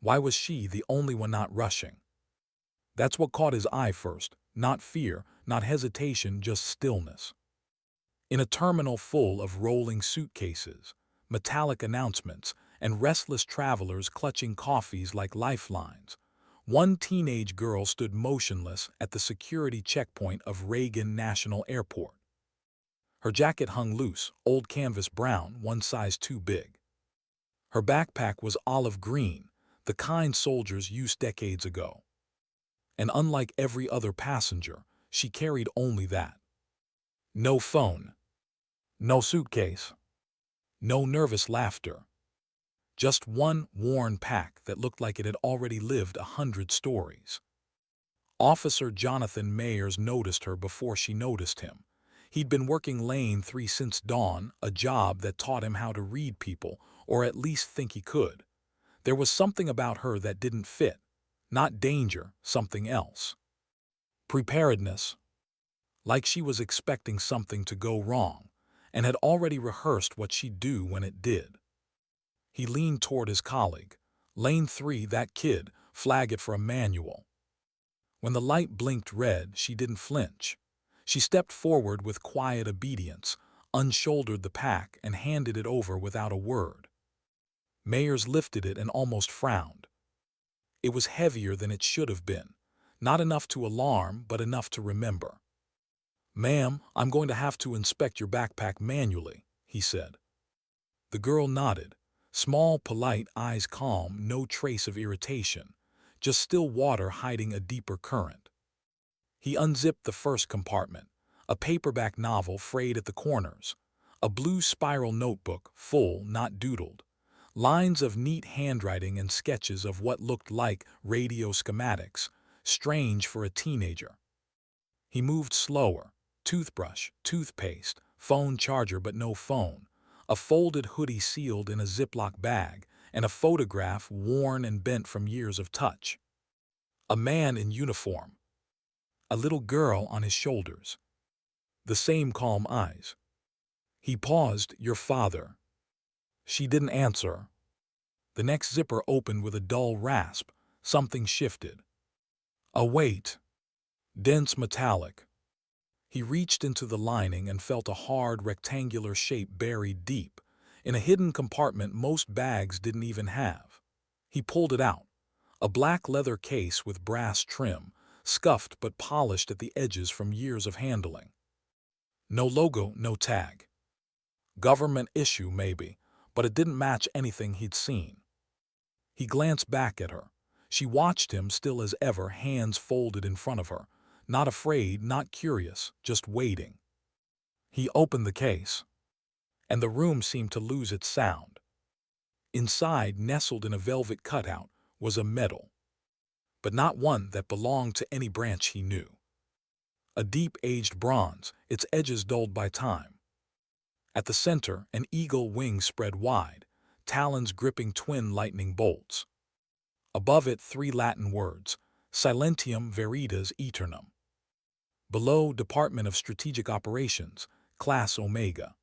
Why was she the only one not rushing? That's what caught his eye first, not fear, not hesitation, just stillness. In a terminal full of rolling suitcases, metallic announcements, and restless travelers clutching coffees like lifelines, one teenage girl stood motionless at the security checkpoint of Reagan National Airport. Her jacket hung loose, old canvas brown, one size too big. Her backpack was olive green, the kind soldiers used decades ago. And unlike every other passenger, she carried only that. No phone, no suitcase, no nervous laughter. Just one worn pack that looked like it had already lived 100 stories. Officer Jonathan Mayers noticed her before she noticed him. He'd been working Lane 3 since dawn, a job that taught him how to read people, or at least think he could. There was something about her that didn't fit. Not danger, something else. Preparedness. Like she was expecting something to go wrong, and had already rehearsed what she'd do when it did. He leaned toward his colleague. Lane 3, that kid, flag it for a manual. When the light blinked red, she didn't flinch. She stepped forward with quiet obedience, unshouldered the pack, and handed it over without a word. Mayers lifted it and almost frowned. It was heavier than it should have been. Not enough to alarm, but enough to remember. "Ma'am, I'm going to have to inspect your backpack manually," he said. The girl nodded. Small, polite, eyes calm, no trace of irritation. Just still water hiding a deeper current. He unzipped the first compartment, a paperback novel frayed at the corners, a blue spiral notebook, full, not doodled, lines of neat handwriting and sketches of what looked like radio schematics, strange for a teenager. He moved slower, toothbrush, toothpaste, phone charger but no phone, a folded hoodie sealed in a Ziploc bag, and a photograph worn and bent from years of touch. A man in uniform. A little girl on his shoulders. The same calm eyes. He paused. "Your father." She didn't answer. The next zipper opened with a dull rasp. Something shifted. A weight. Dense metallic. He reached into the lining and felt a hard rectangular shape buried deep, in a hidden compartment most bags didn't even have. He pulled it out. A black leather case with brass trim, scuffed but polished at the edges from years of handling. No logo, no tag. Government issue, maybe, but it didn't match anything he'd seen. He glanced back at her. She watched him, still as ever, hands folded in front of her. Not afraid, not curious, just waiting. He opened the case, and the room seemed to lose its sound. Inside, nestled in a velvet cutout, was a medal, but not one that belonged to any branch he knew. A deep-aged bronze, its edges dulled by time. At the center, an eagle wing spread wide, talons gripping twin lightning bolts. Above it, 3 Latin words, Silentium Veritas Aeternum. Below, Department of Strategic Operations, Class Omega.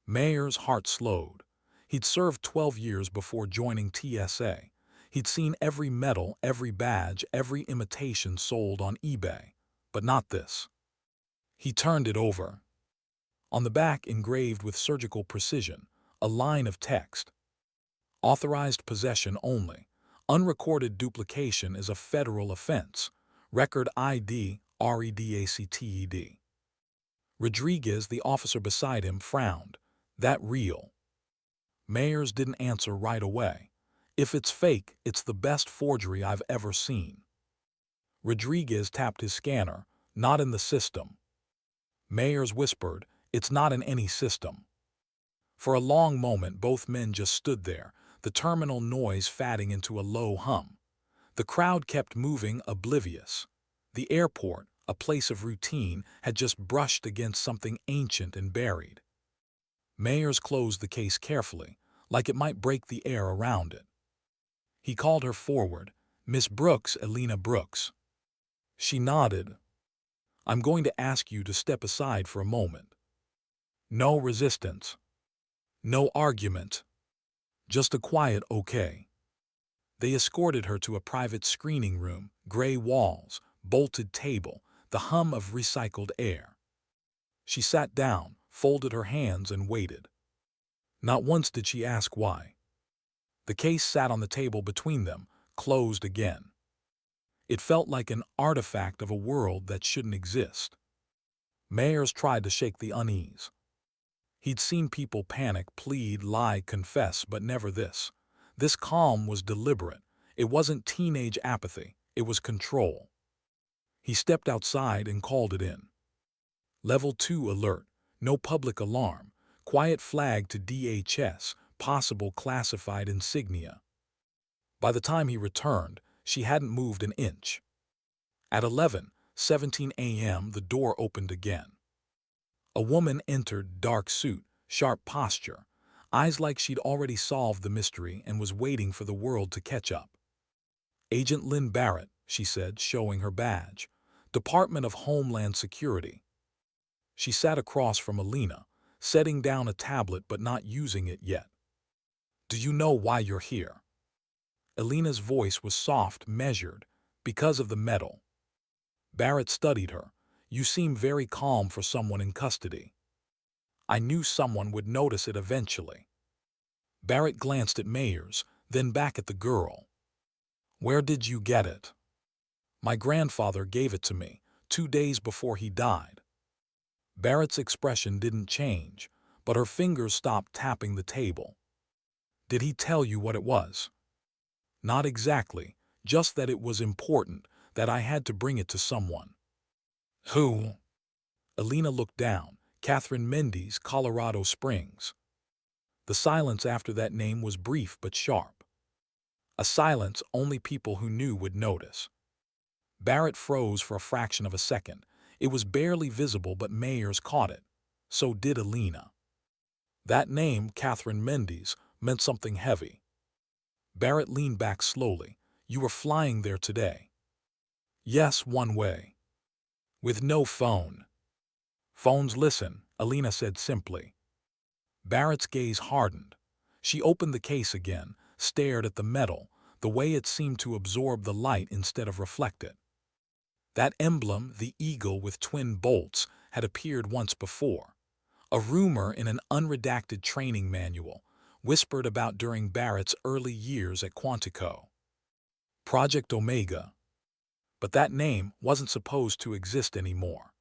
Mayer's heart slowed. He'd served 12 years before joining TSA. He'd seen every medal, every badge, every imitation sold on eBay. But not this. He turned it over. On the back, engraved with surgical precision, a line of text. Authorized possession only. Unrecorded duplication is a federal offense. Record ID, REDACTED. Rodriguez, the officer beside him, frowned. "That real?" Mayers didn't answer right away. "If it's fake, it's the best forgery I've ever seen." Rodriguez tapped his scanner. "Not in the system." Mayers whispered, "It's not in any system." For a long moment, both men just stood there, the terminal noise fatting into a low hum. The crowd kept moving, oblivious. The airport, a place of routine, had just brushed against something ancient and buried. Mayers closed the case carefully, like it might break the air around it. He called her forward. "Miss Brooks, Elena Brooks." She nodded. "I'm going to ask you to step aside for a moment." No resistance. No argument. Just a quiet okay. They escorted her to a private screening room, gray walls, bolted table, the hum of recycled air. She sat down, folded her hands, and waited. Not once did she ask why. The case sat on the table between them, closed again. It felt like an artifact of a world that shouldn't exist. Mayers tried to shake the unease. He'd seen people panic, plead, lie, confess, but never this. This calm was deliberate. It wasn't teenage apathy. It was control. He stepped outside and called it in. Level 2 alert. No public alarm. Quiet flag to DHS. Possible classified insignia. By the time he returned, she hadn't moved an inch. At 11:17 a.m., the door opened again. A woman entered, dark suit, sharp posture, eyes like she'd already solved the mystery and was waiting for the world to catch up. "Agent Lynn Barrett," she said, showing her badge. "Department of Homeland Security." She sat across from Elena, setting down a tablet but not using it yet. "Do you know why you're here?" Elena's voice was soft, measured, because of the metal. Barrett studied her. "You seem very calm for someone in custody." "I knew someone would notice it eventually." Barrett glanced at Mayers, then back at the girl. "Where did you get it?" "My grandfather gave it to me, 2 days before he died." Barrett's expression didn't change, but her fingers stopped tapping the table. "Did he tell you what it was?" "Not exactly, just that it was important, that I had to bring it to someone." "Who?" Elena looked down. "Catherine Mendes, Colorado Springs." The silence after that name was brief but sharp. A silence only people who knew would notice. Barrett froze for a fraction of a second. It was barely visible, but Mayers caught it. So did Elena. That name, Catherine Mendes, meant something heavy. Barrett leaned back slowly. "You were flying there today." "Yes, one way." "With no phone." "Phones listen," Elena said simply. Barrett's gaze hardened. She opened the case again, stared at the metal, the way it seemed to absorb the light instead of reflect it. That emblem, the eagle with twin bolts, had appeared once before. A rumor in an unredacted training manual, whispered about during Barrett's early years at Quantico. Project Omega. But that name wasn't supposed to exist anymore.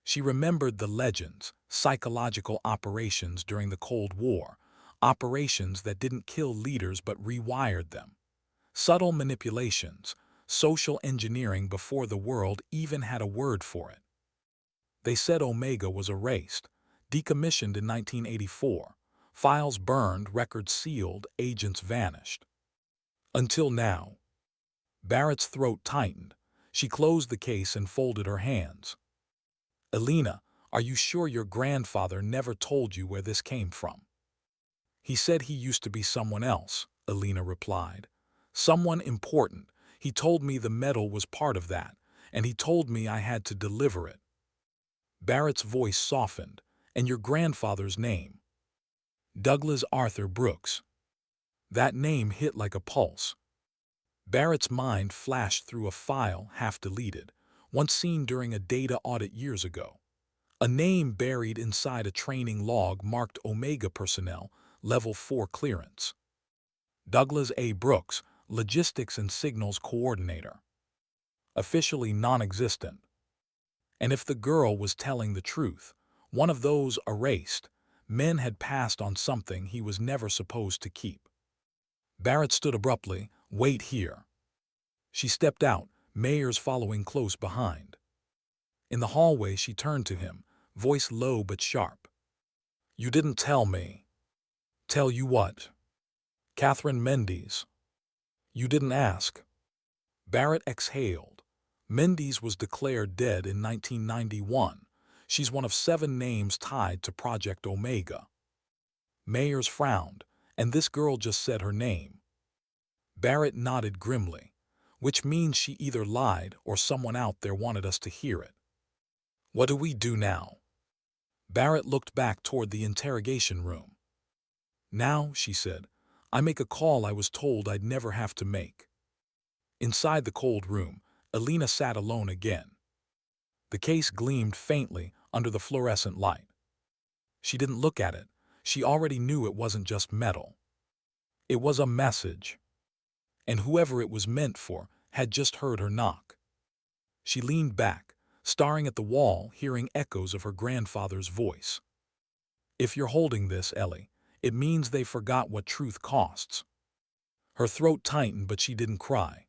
She remembered the legends, psychological operations during the Cold War, operations that didn't kill leaders but rewired them. Subtle manipulations, social engineering before the world even had a word for it. They said Omega was erased, decommissioned in 1984, files burned, records sealed, agents vanished. Until now. Barrett's throat tightened. She closed the case and folded her hands. "Elena, are you sure your grandfather never told you where this came from?" "He said he used to be someone else," Elena replied. "Someone important. He told me the metal was part of that, and he told me I had to deliver it." Barrett's voice softened. "And your grandfather's name?" "Douglas Arthur Brooks." That name hit like a pulse. Barrett's mind flashed through a file half deleted, once seen during a data audit years ago. A name buried inside a training log marked Omega personnel, level 4 clearance. Douglas A. Brooks, Logistics and Signals Coordinator. Officially non-existent. And if the girl was telling the truth, one of those erased men had passed on something he was never supposed to keep. Barrett stood abruptly. "Wait here." She stepped out, Mayers following close behind. In the hallway she turned to him, voice low but sharp. "You didn't tell me." "Tell you what?" "Catherine Mendes." "You didn't ask." Barrett exhaled. "Mendes was declared dead in 1991. She's one of 7 names tied to Project Omega." Mayers frowned. "And this girl just said her name." Barrett nodded grimly. "Which means she either lied or someone out there wanted us to hear it." "What do we do now?" Barrett looked back toward the interrogation room. "Now," she said, I make a call I was told I'd never have to make. Inside the cold room, Elena sat alone again. The case gleamed faintly under the fluorescent light. She didn't look at it. She already knew it wasn't just metal. It was a message. And whoever it was meant for had just heard her knock. She leaned back, staring at the wall, hearing echoes of her grandfather's voice. If you're holding this, Ellie, it means they forgot what truth costs. Her throat tightened, but she didn't cry.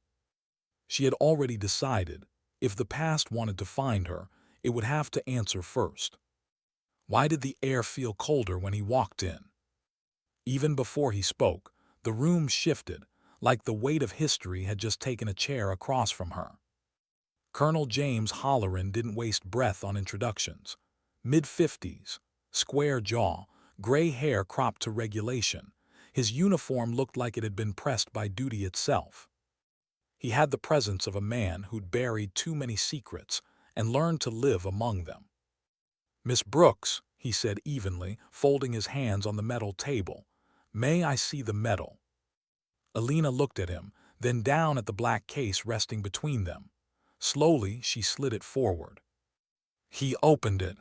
She had already decided, if the past wanted to find her, it would have to answer first. Why did the air feel colder when he walked in? Even before he spoke, the room shifted, like the weight of history had just taken a chair across from her. Colonel James Halloran didn't waste breath on introductions. Mid-50s, square jaw, gray hair cropped to regulation. His uniform looked like it had been pressed by duty itself. He had the presence of a man who'd buried too many secrets and learned to live among them. "Miss Brooks," he said evenly, folding his hands on the metal table, "may I see the medal?" Elena looked at him, then down at the black case resting between them. Slowly, she slid it forward. He opened it.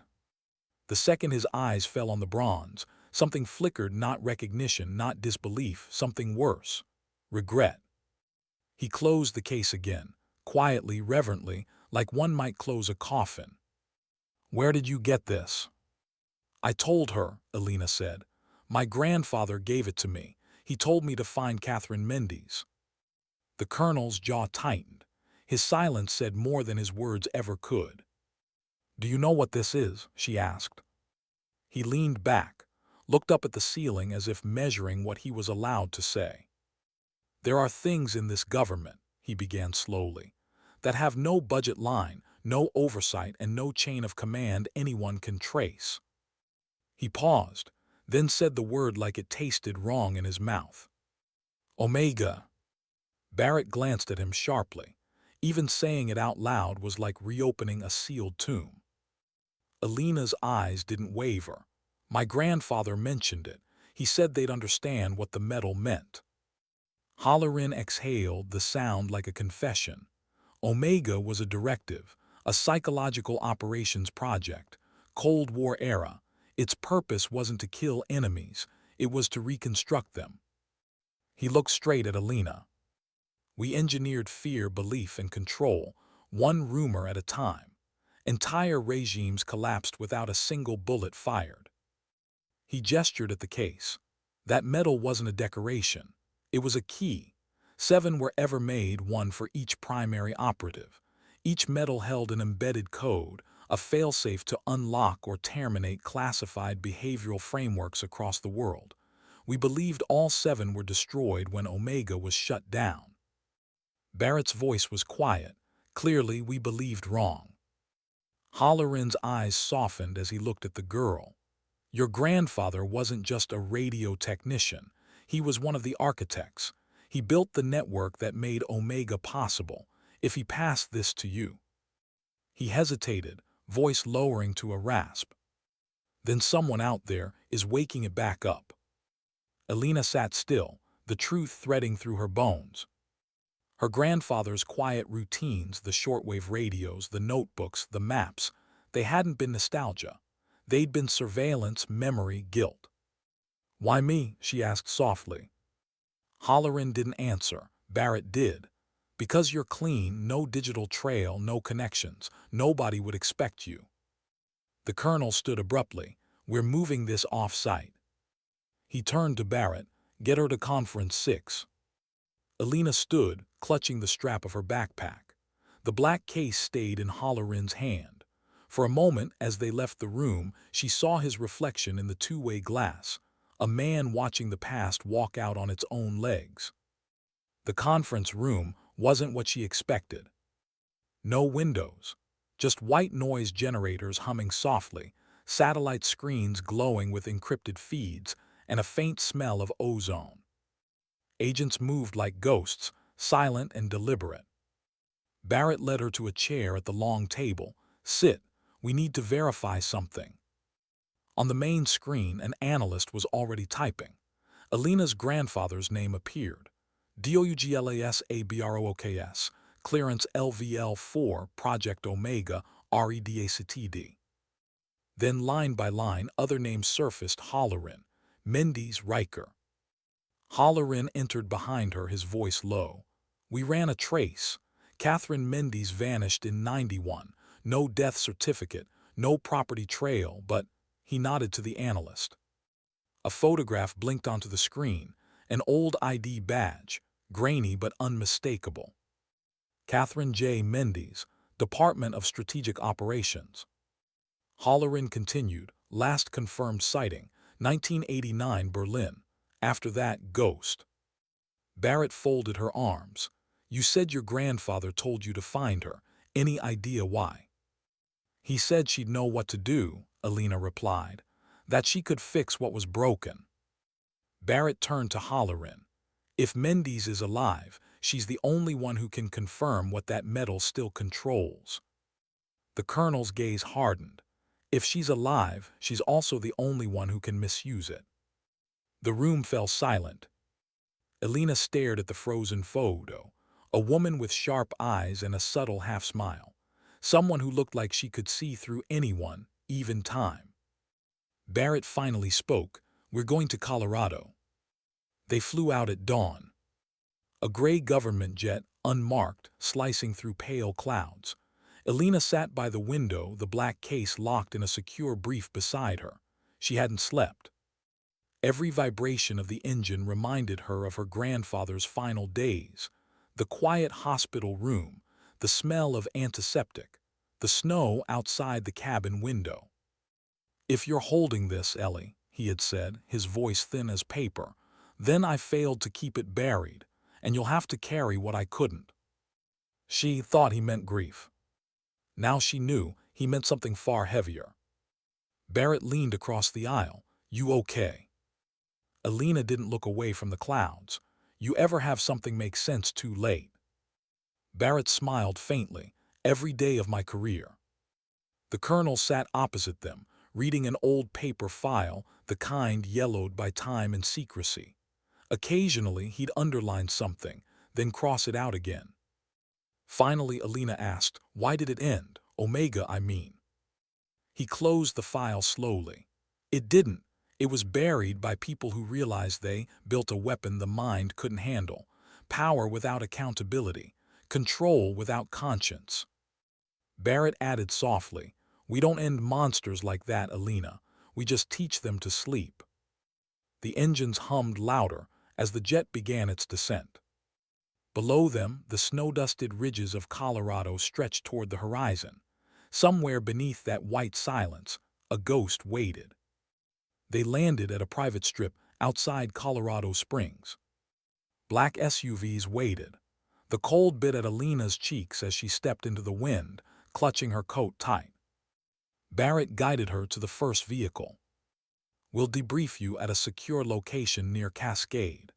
The second his eyes fell on the bronze, something flickered, not recognition, not disbelief, something worse, regret. He closed the case again, quietly, reverently, like one might close a coffin. "Where did you get this?" "I told her," Elena said. "My grandfather gave it to me. He told me to find Catherine Mendes." The colonel's jaw tightened. His silence said more than his words ever could. "Do you know what this is?" she asked. He leaned back, looked up at the ceiling as if measuring what he was allowed to say. "There are things in this government," he began slowly, "that have no budget line, no oversight, and no chain of command anyone can trace." He paused, then said the word like it tasted wrong in his mouth. "Omega." Barrett glanced at him sharply. Even saying it out loud was like reopening a sealed tomb. Elena's eyes didn't waver. "My grandfather mentioned it. He said they'd understand what the medal meant." Halloran exhaled, the sound like a confession. Omega was a directive, a psychological operations project, Cold War era. Its purpose wasn't to kill enemies, it was to reconstruct them. He looked straight at Elena. "We engineered fear, belief, and control, one rumor at a time. Entire regimes collapsed without a single bullet fired." He gestured at the case. That medal wasn't a decoration. It was a key. 7 were ever made, one for each primary operative. Each medal held an embedded code, a failsafe to unlock or terminate classified behavioral frameworks across the world. We believed all 7 were destroyed when Omega was shut down. Barrett's voice was quiet. Clearly, we believed wrong. Halloran's eyes softened as he looked at the girl. "Your grandfather wasn't just a radio technician. He was one of the architects. He built the network that made Omega possible. If he passed this to you—" He hesitated, voice lowering to a rasp. "Then someone out there is waking it back up." Elena sat still, the truth threading through her bones. Her grandfather's quiet routines, the shortwave radios, the notebooks, the maps, they hadn't been nostalgia. They'd been surveillance, memory, guilt. "Why me?" she asked softly. Halloran didn't answer. Barrett did. "Because you're clean, no digital trail, no connections. Nobody would expect you." The colonel stood abruptly. "We're moving this off-site." He turned to Barrett. "Get her to Conference 6. Elena stood, clutching the strap of her backpack. The black case stayed in Halloran's hand. For a moment, as they left the room, she saw his reflection in the two-way glass, a man watching the past walk out on its own legs. The conference room wasn't what she expected. No windows, just white noise generators humming softly, satellite screens glowing with encrypted feeds, and a faint smell of ozone. Agents moved like ghosts, silent and deliberate. Barrett led her to a chair at the long table. "Sit. We need to verify something." On the main screen, an analyst was already typing. Elena's grandfather's name appeared. DOUGLASABROOKS, clearance LVL4, Project Omega, REDACTD. Then line by line other names surfaced: Hollerin, Mendes, Riker. Hollerin entered behind her, his voice low. We ran a trace. Catherine Mendes vanished in '91. No death certificate, no property trail, but he nodded to the analyst. A photograph blinked onto the screen, an old ID badge, grainy but unmistakable. Catherine J. Mendes, Department of Strategic Operations. Hollerin continued, last confirmed sighting, 1989 Berlin. After that, ghost. Barrett folded her arms. You said your grandfather told you to find her. Any idea why? He said she'd know what to do, Elena replied, that she could fix what was broken. Barrett turned to Hollerin. If Mendes is alive, she's the only one who can confirm what that metal still controls. The colonel's gaze hardened. If she's alive, she's also the only one who can misuse it. The room fell silent. Elena stared at the frozen photo, a woman with sharp eyes and a subtle half-smile, someone who looked like she could see through anyone, even time. Barrett finally spoke. We're going to Colorado. They flew out at dawn. A gray government jet, unmarked, slicing through pale clouds. Elena sat by the window, the black case locked in a secure brief beside her. She hadn't slept. Every vibration of the engine reminded her of her grandfather's final days. The quiet hospital room, the smell of antiseptic, the snow outside the cabin window. If you're holding this, Ellie, he had said, his voice thin as paper, then I failed to keep it buried, and you'll have to carry what I couldn't. She thought he meant grief. Now she knew he meant something far heavier. Barrett leaned across the aisle. You okay? Elena didn't look away from the clouds. You ever have something make sense too late? Barrett smiled faintly. Every day of my career. The colonel sat opposite them, reading an old paper file, the kind yellowed by time and secrecy. Occasionally he'd underline something, then cross it out again. Finally Elena asked, why did it end? Omega, I mean. He closed the file slowly. It didn't. It was buried by people who realized they built a weapon the mind couldn't handle. Power without accountability. Control without conscience. Barrett added softly, we don't end monsters like that, Elena. We just teach them to sleep. The engines hummed louder as the jet began its descent. Below them, the snow-dusted ridges of Colorado stretched toward the horizon. Somewhere beneath that white silence, a ghost waited. They landed at a private strip outside Colorado Springs. Black SUVs waited. The cold bit at Elena's cheeks as she stepped into the wind, clutching her coat tight. Barrett guided her to the first vehicle. We'll debrief you at a secure location near Cascade.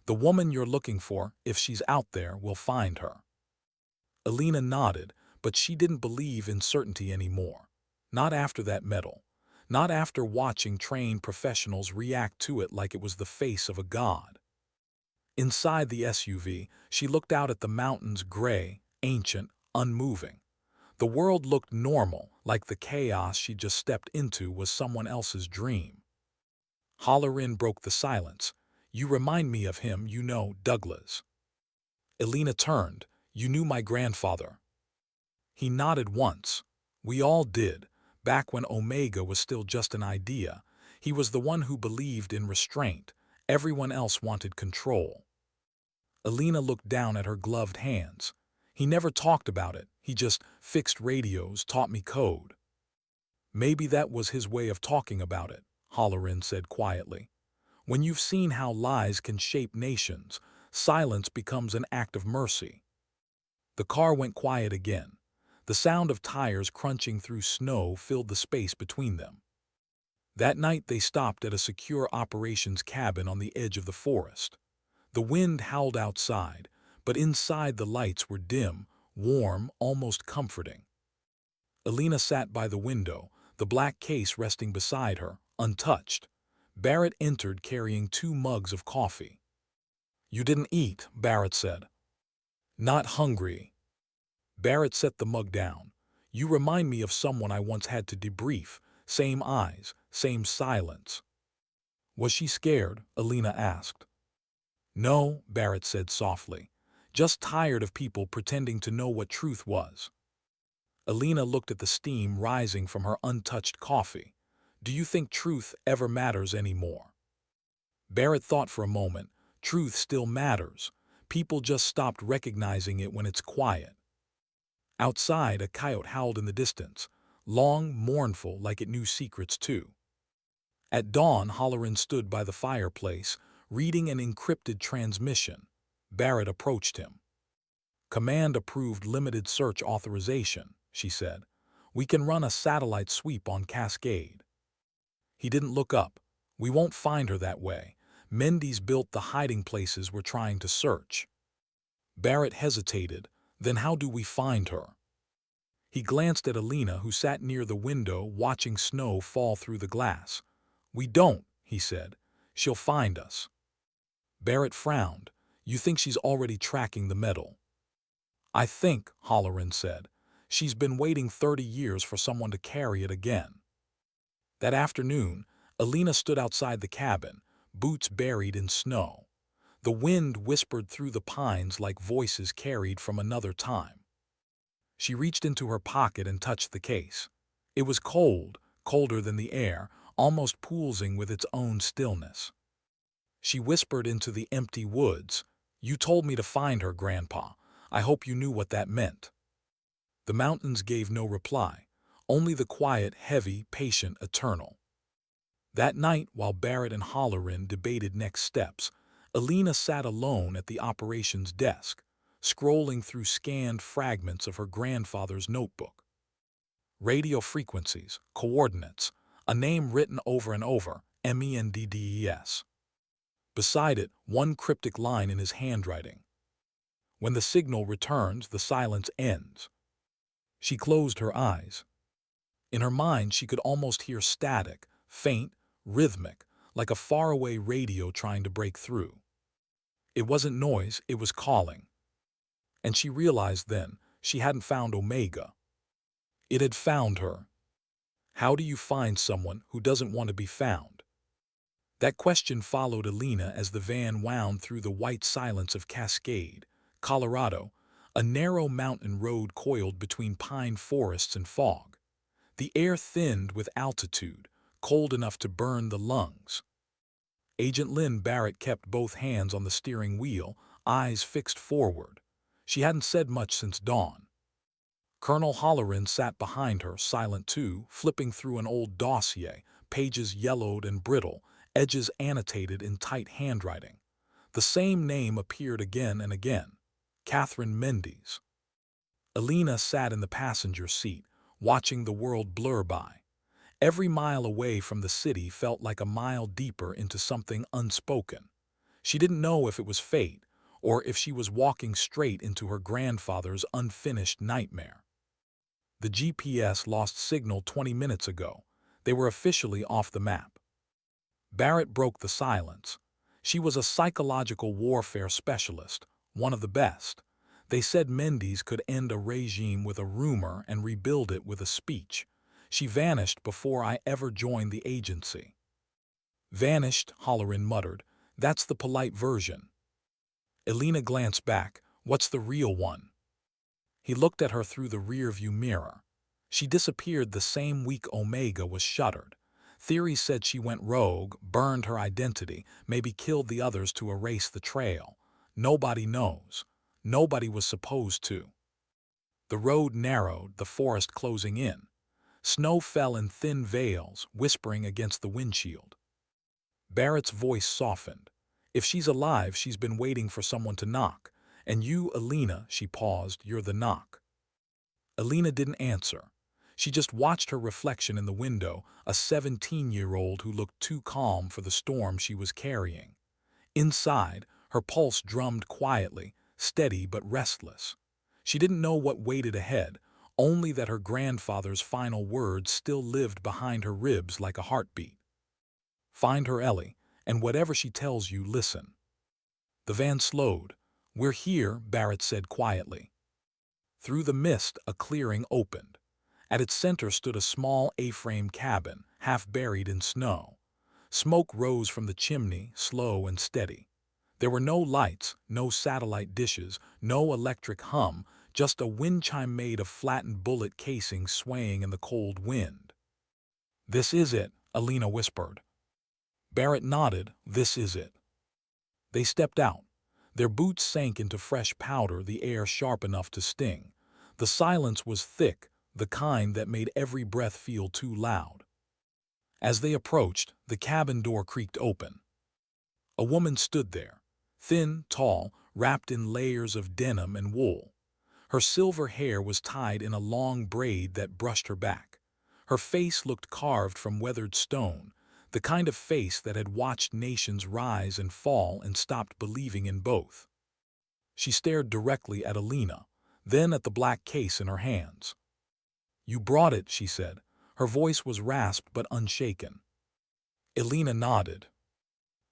The woman you're looking for, if she's out there, will find her. Elena nodded, but she didn't believe in certainty anymore. Not after that medal. Not after watching trained professionals react to it like it was the face of a god. Inside the SUV, she looked out at the mountains, gray, ancient, unmoving. The world looked normal, like the chaos she just stepped into was someone else's dream. Hollerin broke the silence. You remind me of him, you know, Douglas. Elena turned. You knew my grandfather. He nodded once. We all did. Back when Omega was still just an idea, he was the one who believed in restraint. Everyone else wanted control. Elena looked down at her gloved hands. He never talked about it. He just fixed radios, taught me code. Maybe that was his way of talking about it, Hollerin said quietly. When you've seen how lies can shape nations, silence becomes an act of mercy. The car went quiet again. The sound of tires crunching through snow filled the space between them. That night they stopped at a secure operations cabin on the edge of the forest. The wind howled outside, but inside the lights were dim, warm, almost comforting. Elena sat by the window, the black case resting beside her, untouched. Barrett entered carrying 2 mugs of coffee. "You didn't eat," Barrett said. "Not hungry." Barrett set the mug down. "You remind me of someone I once had to debrief. Same eyes, same silence." "Was she scared?" Elena asked. "No," Barrett said softly. "Just tired of people pretending to know what truth was." Elena looked at the steam rising from her untouched coffee. "Do you think truth ever matters anymore?" Barrett thought for a moment. Truth still matters. People just stopped recognizing it when it's quiet. Outside, a coyote howled in the distance, long, mournful, like it knew secrets too. At dawn, Halloran stood by the fireplace, reading an encrypted transmission. Barrett approached him. "Command-approved limited search authorization," she said. "We can run a satellite sweep on Cascade." He didn't look up. "We won't find her that way. Mendy's built the hiding places we're trying to search." Barrett hesitated. "Then how do we find her?" He glanced at Elena, who sat near the window watching snow fall through the glass. "We don't," he said. "She'll find us." Barrett frowned. "You think she's already tracking the metal?" "I think," Halloran said, "she's been waiting 30 years for someone to carry it again." That afternoon, Elena stood outside the cabin, boots buried in snow. The wind whispered through the pines like voices carried from another time. She reached into her pocket and touched the case. It was cold, colder than the air, almost pulsing with its own stillness. She whispered into the empty woods, "You told me to find her, Grandpa. I hope you knew what that meant." The mountains gave no reply, only the quiet, heavy, patient, eternal. That night, while Barrett and Halloran debated next steps, Elena sat alone at the operations desk, scrolling through scanned fragments of her grandfather's notebook. Radio frequencies, coordinates, a name written over and over, MENDDES. Beside it, one cryptic line in his handwriting. "When the signal returns, the silence ends." She closed her eyes. In her mind, she could almost hear static, faint, rhythmic, like a faraway radio trying to break through. It wasn't noise, it was calling. And she realized then she hadn't found Omega. It had found her. How do you find someone who doesn't want to be found? That question followed Elena as the van wound through the white silence of Cascade, Colorado, a narrow mountain road coiled between pine forests and fog. The air thinned with altitude, cold enough to burn the lungs. Agent Lynn Barrett kept both hands on the steering wheel, eyes fixed forward. She hadn't said much since dawn. Colonel Halloran sat behind her, silent too, flipping through an old dossier, pages yellowed and brittle, edges annotated in tight handwriting. The same name appeared again and again, Catherine Mendes. Elena sat in the passenger seat, watching the world blur by. Every mile away from the city felt like a mile deeper into something unspoken. She didn't know if it was fate, or if she was walking straight into her grandfather's unfinished nightmare. The GPS lost signal 20 minutes ago. They were officially off the map. Barrett broke the silence. She was a psychological warfare specialist, one of the best. They said Mendes could end a regime with a rumor and rebuild it with a speech. She vanished before I ever joined the agency. "Vanished," Halloran muttered. "That's the polite version." Elena glanced back. "What's the real one?" He looked at her through the rearview mirror. She disappeared the same week Omega was shuttered. Theories said she went rogue, burned her identity, maybe killed the others to erase the trail. Nobody knows. Nobody was supposed to. The road narrowed, the forest closing in. Snow fell in thin veils, whispering against the windshield. Barrett's voice softened. "If she's alive, she's been waiting for someone to knock. And you, Elena," she paused, "you're the knock." Elena didn't answer. She just watched her reflection in the window, a 17-year-old who looked too calm for the storm she was carrying. Inside, her pulse drummed quietly, steady but restless. She didn't know what waited ahead, only that her grandfather's final words still lived behind her ribs like a heartbeat. Find her, Ellie, and whatever she tells you, listen." The van slowed. "We're here," Barrett said quietly. Through the mist, a clearing opened. At its center stood a small A-frame cabin, half buried in snow. Smoke rose from the chimney, slow and steady. There were no lights, no satellite dishes, no electric hum, just a wind chime made of flattened bullet casings swaying in the cold wind. "This is it," Elena whispered. Barrett nodded. "This is it." They stepped out. Their boots sank into fresh powder, the air sharp enough to sting. The silence was thick, the kind that made every breath feel too loud. As they approached, the cabin door creaked open. A woman stood there, thin, tall, wrapped in layers of denim and wool. Her silver hair was tied in a long braid that brushed her back. Her face looked carved from weathered stone, the kind of face that had watched nations rise and fall and stopped believing in both. She stared directly at Elena, then at the black case in her hands. "You brought it," she said. Her voice was rasped but unshaken. Elena nodded.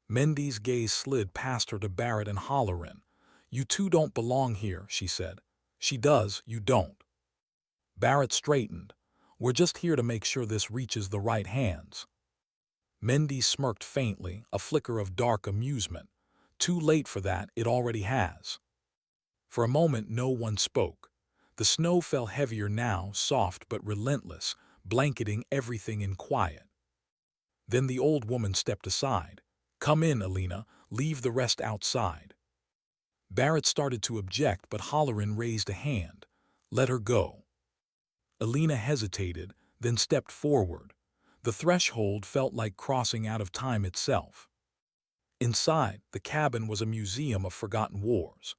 Mendy's gaze slid past her to Barrett and Halloran. "You two don't belong here," she said. "She does, you don't." Barrett straightened. "We're just here to make sure this reaches the right hands." Mendy smirked faintly, a flicker of dark amusement. "Too late for that, it already has." For a moment no one spoke. The snow fell heavier now, soft but relentless, blanketing everything in quiet. Then the old woman stepped aside. "Come in, Elena, leave the rest outside." Barrett started to object, but Halloran raised a hand. "Let her go." Elena hesitated, then stepped forward. The threshold felt like crossing out of time itself. Inside, the cabin was a museum of forgotten wars.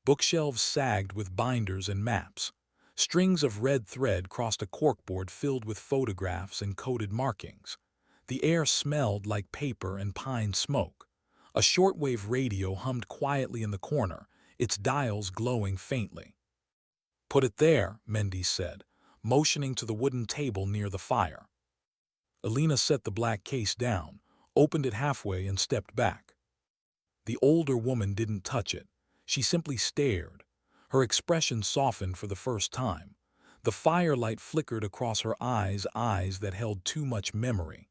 Bookshelves sagged with binders and maps. Strings of red thread crossed a corkboard filled with photographs and coded markings. The air smelled like paper and pine smoke. A shortwave radio hummed quietly in the corner, its dials glowing faintly. "Put it there," Mendy said, motioning to the wooden table near the fire. Elena set the black case down, opened it halfway and stepped back. The older woman didn't touch it. She simply stared. Her expression softened for the first time. The firelight flickered across her eyes that held too much memory.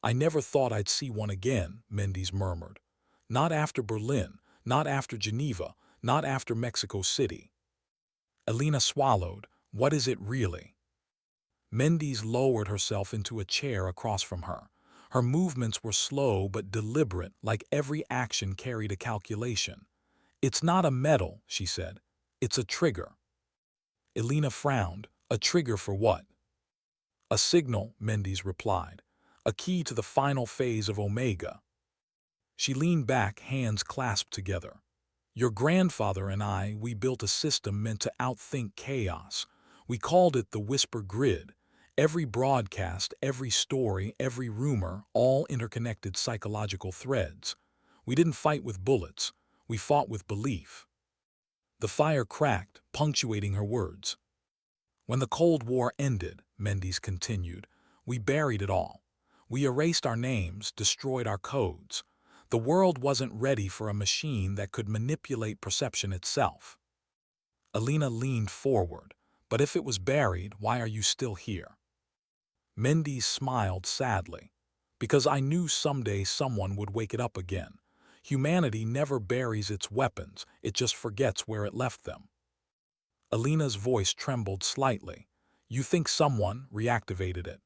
"I never thought I'd see one again," Mendes murmured. "Not after Berlin, not after Geneva, not after Mexico City." Elena swallowed. "What is it really?" Mendes lowered herself into a chair across from her. Her movements were slow but deliberate, like every action carried a calculation. "It's not a medal," she said. "It's a trigger." Elena frowned. "A trigger for what?" "A signal," Mendes replied. "A key to the final phase of Omega." She leaned back, hands clasped together. "Your grandfather and we built a system meant to outthink chaos. We called it the Whisper Grid. Every broadcast, every story, every rumor, all interconnected psychological threads. We didn't fight with bullets. We fought with belief." The fire cracked, punctuating her words. "When the Cold War ended," Mendes continued, "we buried it all. We erased our names, destroyed our codes. The world wasn't ready for a machine that could manipulate perception itself." Elena leaned forward. "But if it was buried, why are you still here?" Mendes smiled sadly. "Because I knew someday someone would wake it up again. Humanity never buries its weapons, it just forgets where it left them." Elena's voice trembled slightly. "You think someone reactivated it?"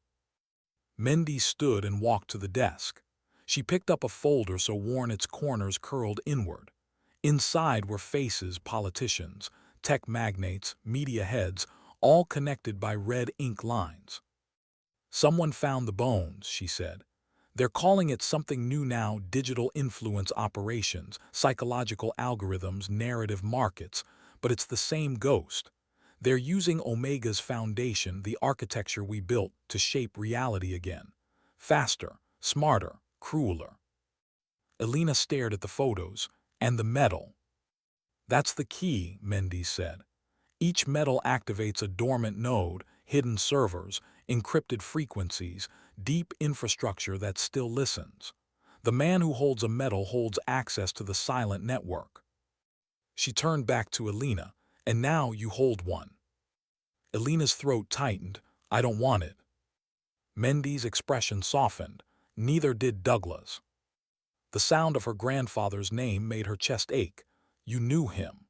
Mendes stood and walked to the desk. She picked up a folder so worn its corners curled inward. Inside were faces, politicians, tech magnates, media heads, all connected by red ink lines. "Someone found the bones," she said. "They're calling it something new now: digital influence operations, psychological algorithms, narrative markets, but it's the same ghost. They're using Omega's foundation, the architecture we built, to shape reality again. Faster, smarter, crueler." Elena stared at the photos. "And the metal?" "That's the key," Mendes said. "Each metal activates a dormant node, hidden servers, encrypted frequencies, deep infrastructure that still listens. The man who holds a medal holds access to the silent network. She turned back to Elena. And now you hold one. Elena's throat tightened. I don't want it. Mendy's expression softened. Neither did Douglas. The sound of her grandfather's name made her chest ache. You knew him.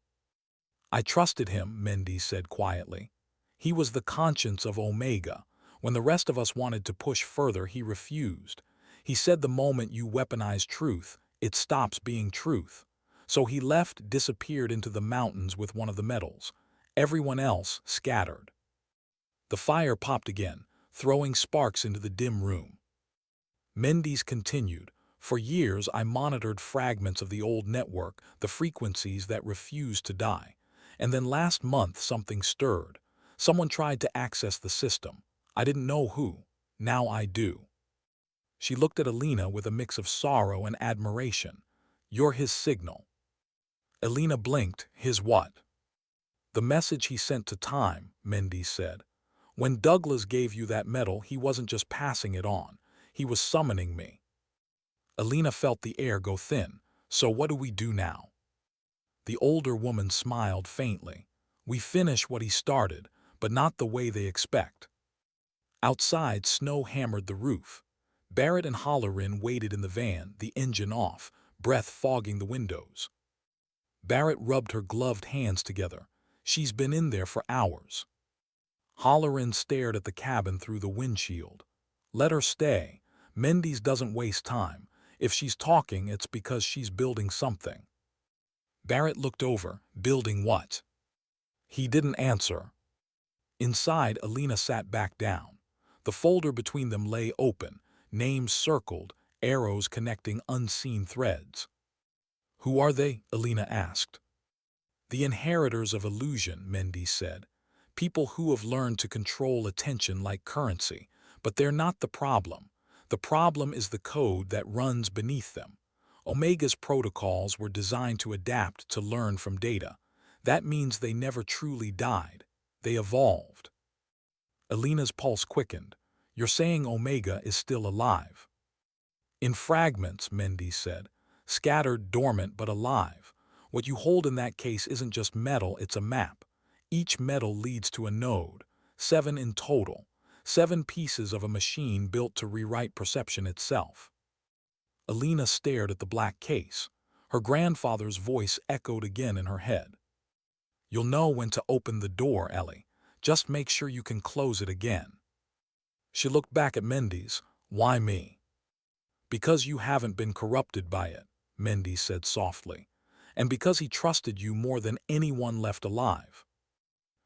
I trusted him, Mendy said quietly. He was the conscience of Omega. When the rest of us wanted to push further, he refused. He said the moment you weaponize truth, it stops being truth. So he left, disappeared into the mountains with one of the medals. Everyone else scattered. The fire popped again, throwing sparks into the dim room. Mendes continued. For years I monitored fragments of the old network, the frequencies that refused to die. And then last month something stirred. Someone tried to access the system. I didn't know who. Now I do. She looked at Elena with a mix of sorrow and admiration. You're his signal. Elena blinked. His what? The message he sent to time, Mendes said. When Douglas gave you that medal, he wasn't just passing it on. He was summoning me. Elena felt the air go thin. So what do we do now? The older woman smiled faintly. We finish what he started, but not the way they expect. Outside, snow hammered the roof. Barrett and Halloran waited in the van, the engine off, breath fogging the windows. Barrett rubbed her gloved hands together. She's been in there for hours. Halloran stared at the cabin through the windshield. Let her stay. Mendes doesn't waste time. If she's talking, it's because she's building something. Barrett looked over. Building what? He didn't answer. Inside, Elena sat back down. The folder between them lay open, names circled, arrows connecting unseen threads. Who are they? Elena asked. The inheritors of illusion, Mendes said. People who have learned to control attention like currency. But they're not the problem. The problem is the code that runs beneath them. Omega's protocols were designed to adapt, to learn from data. That means they never truly died. They evolved. Elena's pulse quickened. You're saying Omega is still alive? In fragments, Mendes said. Scattered, dormant, but alive. What you hold in that case isn't just metal, it's a map. Each metal leads to a node. 7 in total. 7 pieces of a machine built to rewrite perception itself. Elena stared at the black case. Her grandfather's voice echoed again in her head. You'll know when to open the door, Ellie. Just make sure you can close it again. She looked back at Mendes. Why me? Because you haven't been corrupted by it, Mendes said softly. And because he trusted you more than anyone left alive.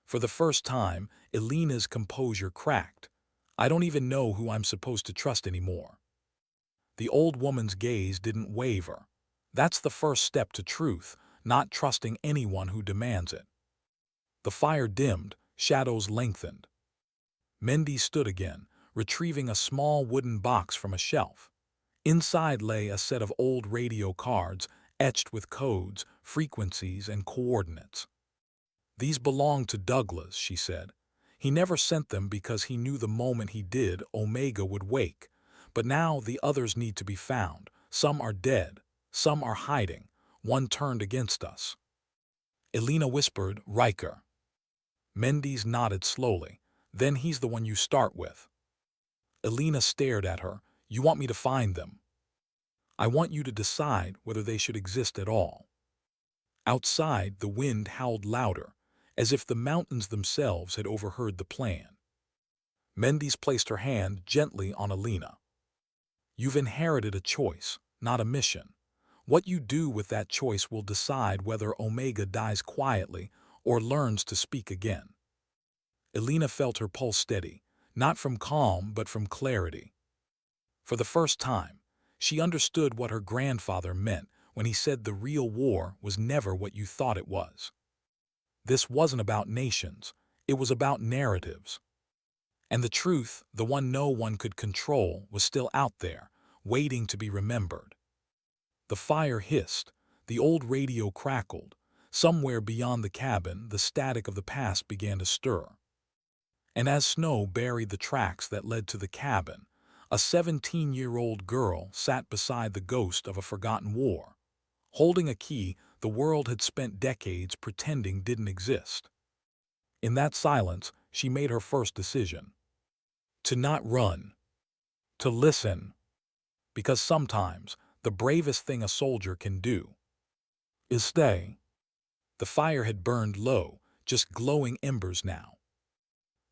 For the first time, Elena's composure cracked. I don't even know who I'm supposed to trust anymore. The old woman's gaze didn't waver. That's the first step to truth, not trusting anyone who demands it. The fire dimmed, shadows lengthened. Mendes stood again, retrieving a small wooden box from a shelf. Inside lay a set of old radio cards, etched with codes, frequencies, and coordinates. These belonged to Douglas, she said. He never sent them because he knew the moment he did, Omega would wake. But now the others need to be found. Some are dead. Some are hiding. One turned against us. Elena whispered, Riker. Mendes nodded slowly. Then he's the one you start with. Elena stared at her. You want me to find them? I want you to decide whether they should exist at all. Outside, the wind howled louder, as if the mountains themselves had overheard the plan. Mendes placed her hand gently on Elena. You've inherited a choice, not a mission. What you do with that choice will decide whether Omega dies quietly or learns to speak again. Elena felt her pulse steady, not from calm but from clarity. For the first time, she understood what her grandfather meant when he said the real war was never what you thought it was. This wasn't about nations, it was about narratives. And the truth, the one no one could control, was still out there, waiting to be remembered. The fire hissed, the old radio crackled. Somewhere beyond the cabin, the static of the past began to stir. And as snow buried the tracks that led to the cabin, A 17-year-old girl sat beside the ghost of a forgotten war, holding a key the world had spent decades pretending didn't exist. In that silence, she made her first decision. To not run. To listen. Because sometimes, the bravest thing a soldier can do is stay. The fire had burned low, just glowing embers now.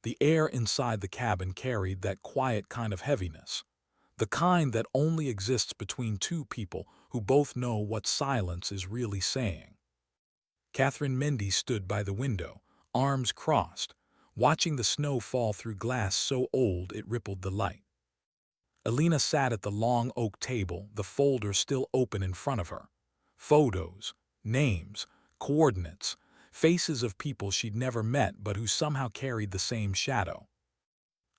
The air inside the cabin carried that quiet kind of heaviness, the kind that only exists between two people who both know what silence is really saying. Catherine Mendy stood by the window, arms crossed, watching the snow fall through glass so old it rippled the light. Elena sat at the long oak table, the folder still open in front of her. Photos, names, coordinates, faces of people she'd never met but who somehow carried the same shadow.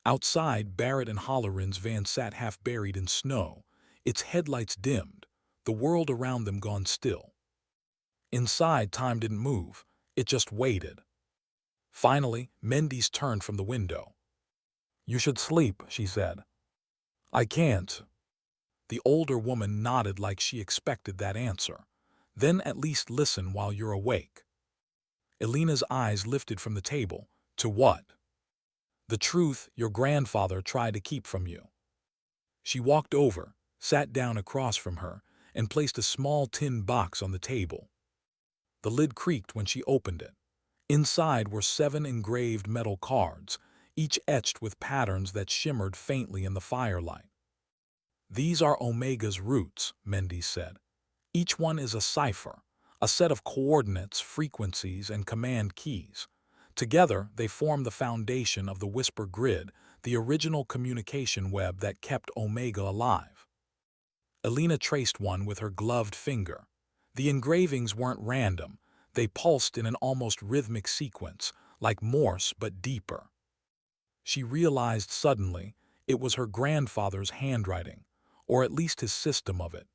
Outside, Barrett and Holloran's van sat half buried in snow, its headlights dimmed, the world around them gone still. Inside, time didn't move, it just waited. Finally, Mendes turned from the window. "You should sleep," she said. "I can't." The older woman nodded like she expected that answer. "Then at least listen while you're awake." Elena's eyes lifted from the table. "To what?" "The truth your grandfather tried to keep from you." She walked over, sat down across from her, and placed a small tin box on the table. The lid creaked when she opened it. Inside were 7 engraved metal cards, each etched with patterns that shimmered faintly in the firelight. "These are Omega's roots," Mendes said. "Each one is a cipher, a set of coordinates, frequencies, and command keys. Together, they form the foundation of the Whisper Grid, the original communication web that kept Omega alive." Elena traced one with her gloved finger. The engravings weren't random. They pulsed in an almost rhythmic sequence, like Morse but deeper. She realized suddenly it was her grandfather's handwriting, or at least his system of it.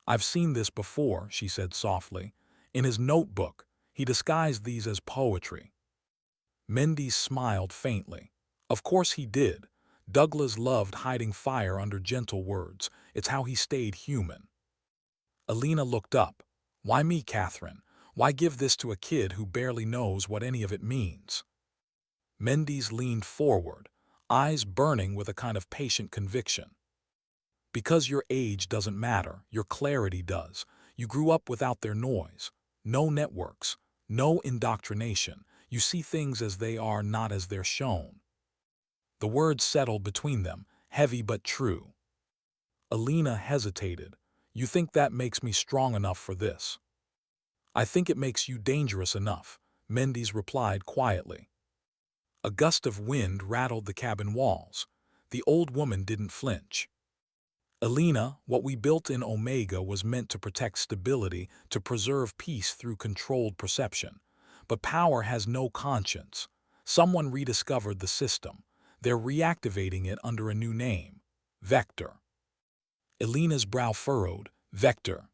"I've seen this before," she said softly. "In his notebook, he disguised these as poetry." Mendes smiled faintly. "Of course he did. Douglas loved hiding fire under gentle words. It's how he stayed human." Elena looked up. "Why me, Catherine? Why give this to a kid who barely knows what any of it means?" Mendes leaned forward, eyes burning with a kind of patient conviction. "Because your age doesn't matter, your clarity does. You grew up without their noise. No networks, no indoctrination. You see things as they are, not as they're shown." The words settled between them, heavy but true. Elena hesitated. "You think that makes me strong enough for this?" "I think it makes you dangerous enough," Mendes replied quietly. A gust of wind rattled the cabin walls. The old woman didn't flinch. "Elena, what we built in Omega was meant to protect stability, to preserve peace through controlled perception. But power has no conscience. Someone rediscovered the system. They're reactivating it under a new name. Vector." Elena's brow furrowed. "Vector."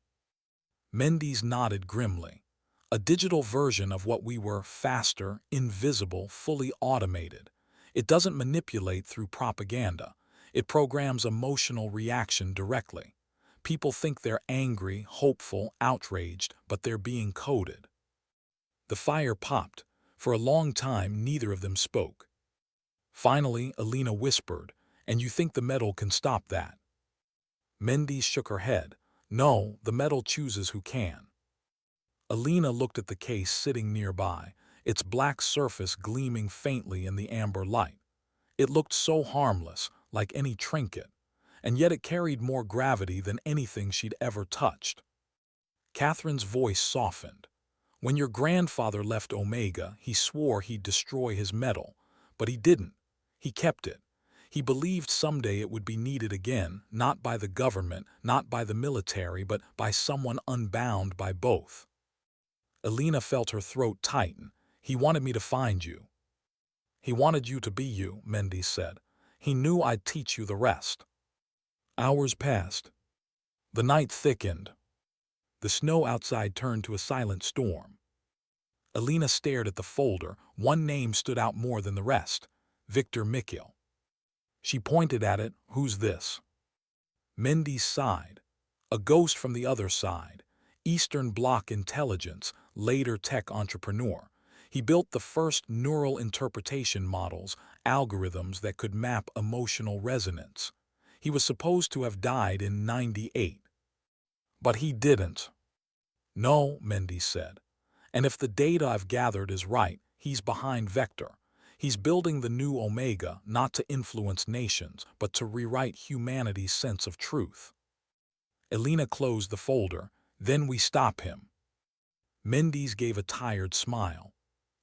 Mendes nodded grimly. "A digital version of what we were, faster, invisible, fully automated. It doesn't manipulate through propaganda. It programs emotional reaction directly. People think they're angry, hopeful, outraged, but they're being coded." The fire popped. For a long time, neither of them spoke. Finally, Elena whispered, "And you think the metal can stop that?" Mendes shook her head. "No, the metal chooses who can." Elena looked at the case sitting nearby, its black surface gleaming faintly in the amber light. It looked so harmless, like any trinket, and yet it carried more gravity than anything she'd ever touched. Catherine's voice softened. "When your grandfather left Omega, he swore he'd destroy his metal, but he didn't. He kept it. He believed someday it would be needed again, not by the government, not by the military, but by someone unbound by both." Elena felt her throat tighten. "He wanted me to find you." "He wanted you to be you," Mendes said. "He knew I'd teach you the rest." Hours passed. The night thickened. The snow outside turned to a silent storm. Elena stared at the folder. One name stood out more than the rest: Victor Mikhail. She pointed at it. Who's this? Mendes sighed. A ghost from the other side. Eastern Bloc intelligence, later tech entrepreneur. He built the first neural interpretation models, algorithms that could map emotional resonance. He was supposed to have died in '98. But he didn't. No, Mendes said. And if the data I've gathered is right, he's behind Vector. He's building the new Omega not to influence nations, but to rewrite humanity's sense of truth. Elena closed the folder. Then we stop him. Mendes gave a tired smile.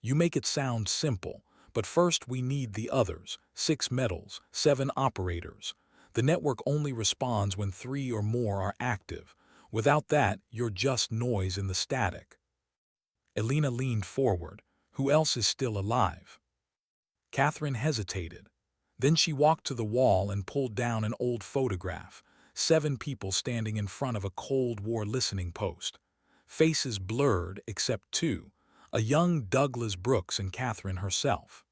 You make it sound simple, but first we need the others, 6 metals, 7 operators. The network only responds when 3 or more are active. Without that, you're just noise in the static. Elena leaned forward. Who else is still alive? Catherine hesitated. Then she walked to the wall and pulled down an old photograph. 7 people standing in front of a Cold War listening post. Faces blurred except 2, a young Douglas Brooks and Catherine herself.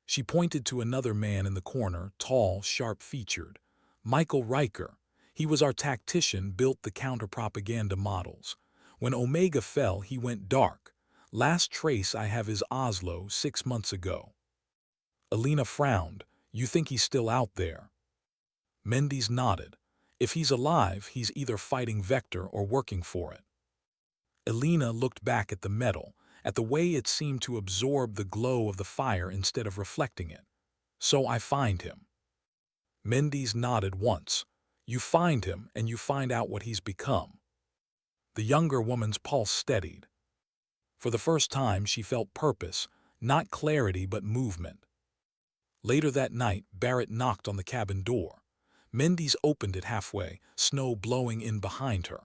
She pointed to another man in the corner, tall, sharp-featured. Michael Riker. He was our tactician, built the counter-propaganda models. When Omega fell, he went dark. Last trace I have is Oslo 6 months ago. Elena frowned. You think he's still out there? Mendes nodded. If he's alive, he's either fighting Vector or working for it. Elena looked back at the metal, at the way it seemed to absorb the glow of the fire instead of reflecting it. So I find him. Mendes nodded once. You find him and you find out what he's become. The younger woman's pulse steadied. For the first time she felt purpose, not clarity but movement. Later that night, Barrett knocked on the cabin door. Mendes opened it halfway, snow blowing in behind her.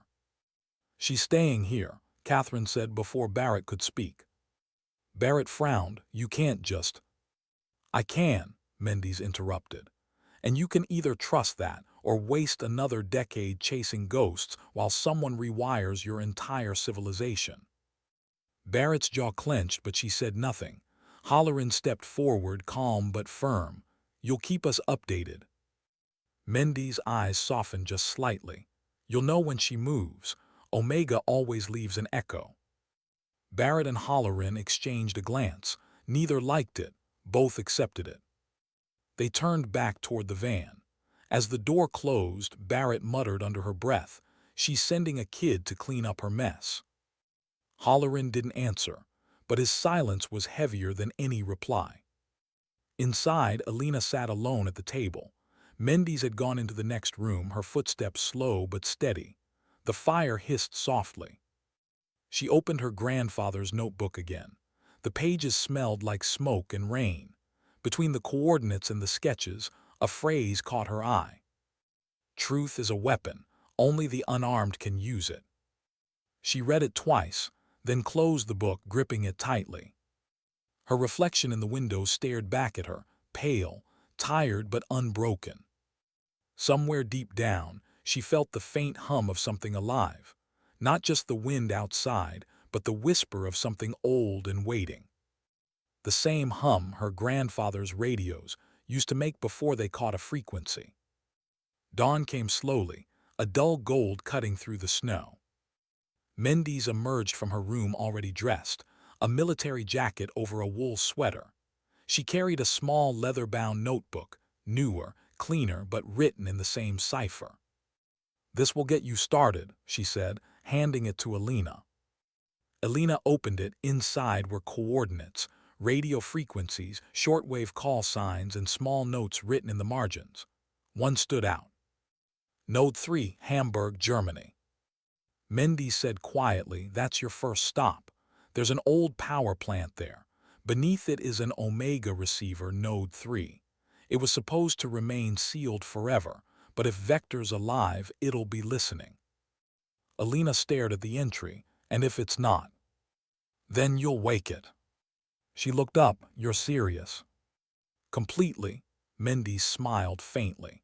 She's staying here, Catherine said before Barrett could speak. Barrett frowned. You can't just... I can, Mendes interrupted. And you can either trust that or waste another decade chasing ghosts while someone rewires your entire civilization. Barrett's jaw clenched, but she said nothing. Halloran stepped forward, calm but firm. You'll keep us updated. Mendes' eyes softened just slightly. You'll know when she moves. Omega always leaves an echo. Barrett and Halloran exchanged a glance. Neither liked it. Both accepted it. They turned back toward the van. As the door closed, Barrett muttered under her breath, She's sending a kid to clean up her mess. Halloran didn't answer, but his silence was heavier than any reply. Inside, Elena sat alone at the table. Mendes had gone into the next room, her footsteps slow but steady. The fire hissed softly. She opened her grandfather's notebook again. The pages smelled like smoke and rain. Between the coordinates and the sketches, a phrase caught her eye. Truth is a weapon. Only the unarmed can use it. She read it twice, then closed the book, gripping it tightly. Her reflection in the window stared back at her, pale, tired but unbroken. Somewhere deep down, she felt the faint hum of something alive. Not just the wind outside, but the whisper of something old and waiting. The same hum her grandfather's radios used to make before they caught a frequency. Dawn came slowly, a dull gold cutting through the snow. Mendes emerged from her room already dressed, a military jacket over a wool sweater. She carried a small leather-bound notebook, newer, cleaner, but written in the same cipher. This will get you started, she said, handing it to Elena. Elena opened it. Inside were coordinates, radio frequencies, shortwave call signs, and small notes written in the margins. One stood out. Node 3, Hamburg, Germany. Mendes said quietly, that's your first stop. There's an old power plant there. Beneath it is an Omega receiver, Node 3. It was supposed to remain sealed forever, but if Vector's alive, it'll be listening. Elena stared at the entry. And if it's not? Then you'll wake it. She looked up. You're serious? Completely. Mendes smiled faintly.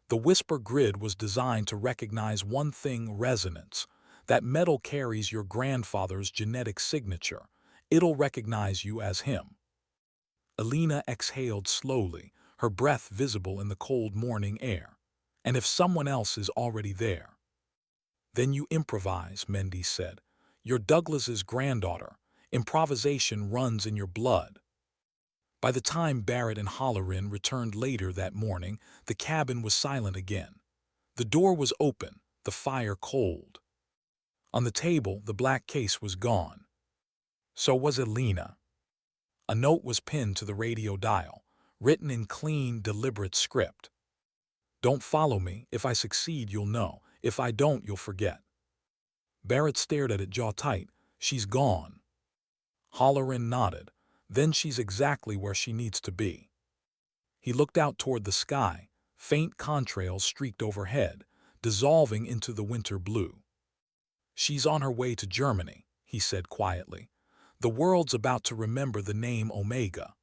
The whisper grid was designed to recognize one thing: resonance. That metal carries your grandfather's genetic signature. It'll recognize you as him. Elena exhaled slowly, her breath visible in the cold morning air. And if someone else is already there? Then you improvise, Mendy said. You're Douglas's granddaughter. Improvisation runs in your blood. By the time Barrett and Halloran returned later that morning, the cabin was silent again. The door was open, the fire cold. On the table, the black case was gone. So was Elena. A note was pinned to the radio dial, written in clean, deliberate script. Don't follow me. If I succeed, you'll know. If I don't, you'll forget. Barrett stared at it jaw tight. She's gone. Halloran nodded. Then she's exactly where she needs to be. He looked out toward the sky. Faint contrails streaked overhead, dissolving into the winter blue. She's on her way to Germany, he said quietly. The world's about to remember the name Omega.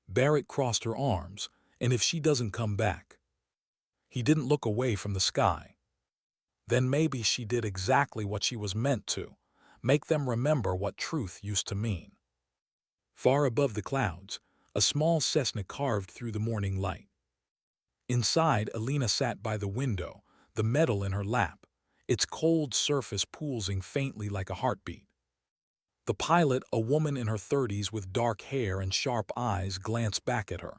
Barrett crossed her arms, and if she doesn't come back. He didn't look away from the sky. Then maybe she did exactly what she was meant to, make them remember what truth used to mean. Far above the clouds, a small Cessna carved through the morning light. Inside, Elena sat by the window, the metal in her lap, its cold surface pulsing faintly like a heartbeat. The pilot, a woman in her 30s with dark hair and sharp eyes, glanced back at her.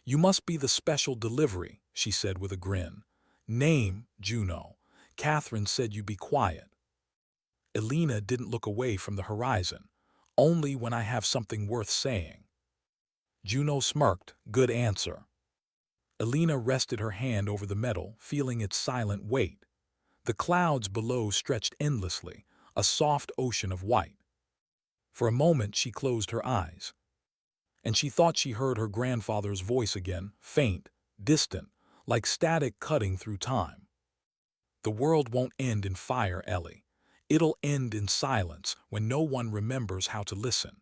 You must be the special delivery, she said with a grin. Name, Juno. Catherine said you be quiet. Elena didn't look away from the horizon. Only when I have something worth saying. Juno smirked. Good answer. Elena rested her hand over the metal, feeling its silent weight. The clouds below stretched endlessly, a soft ocean of white. For a moment she closed her eyes. And she thought she heard her grandfather's voice again, faint, distant, like static cutting through time. The world won't end in fire, Ellie. It'll end in silence when no one remembers how to listen.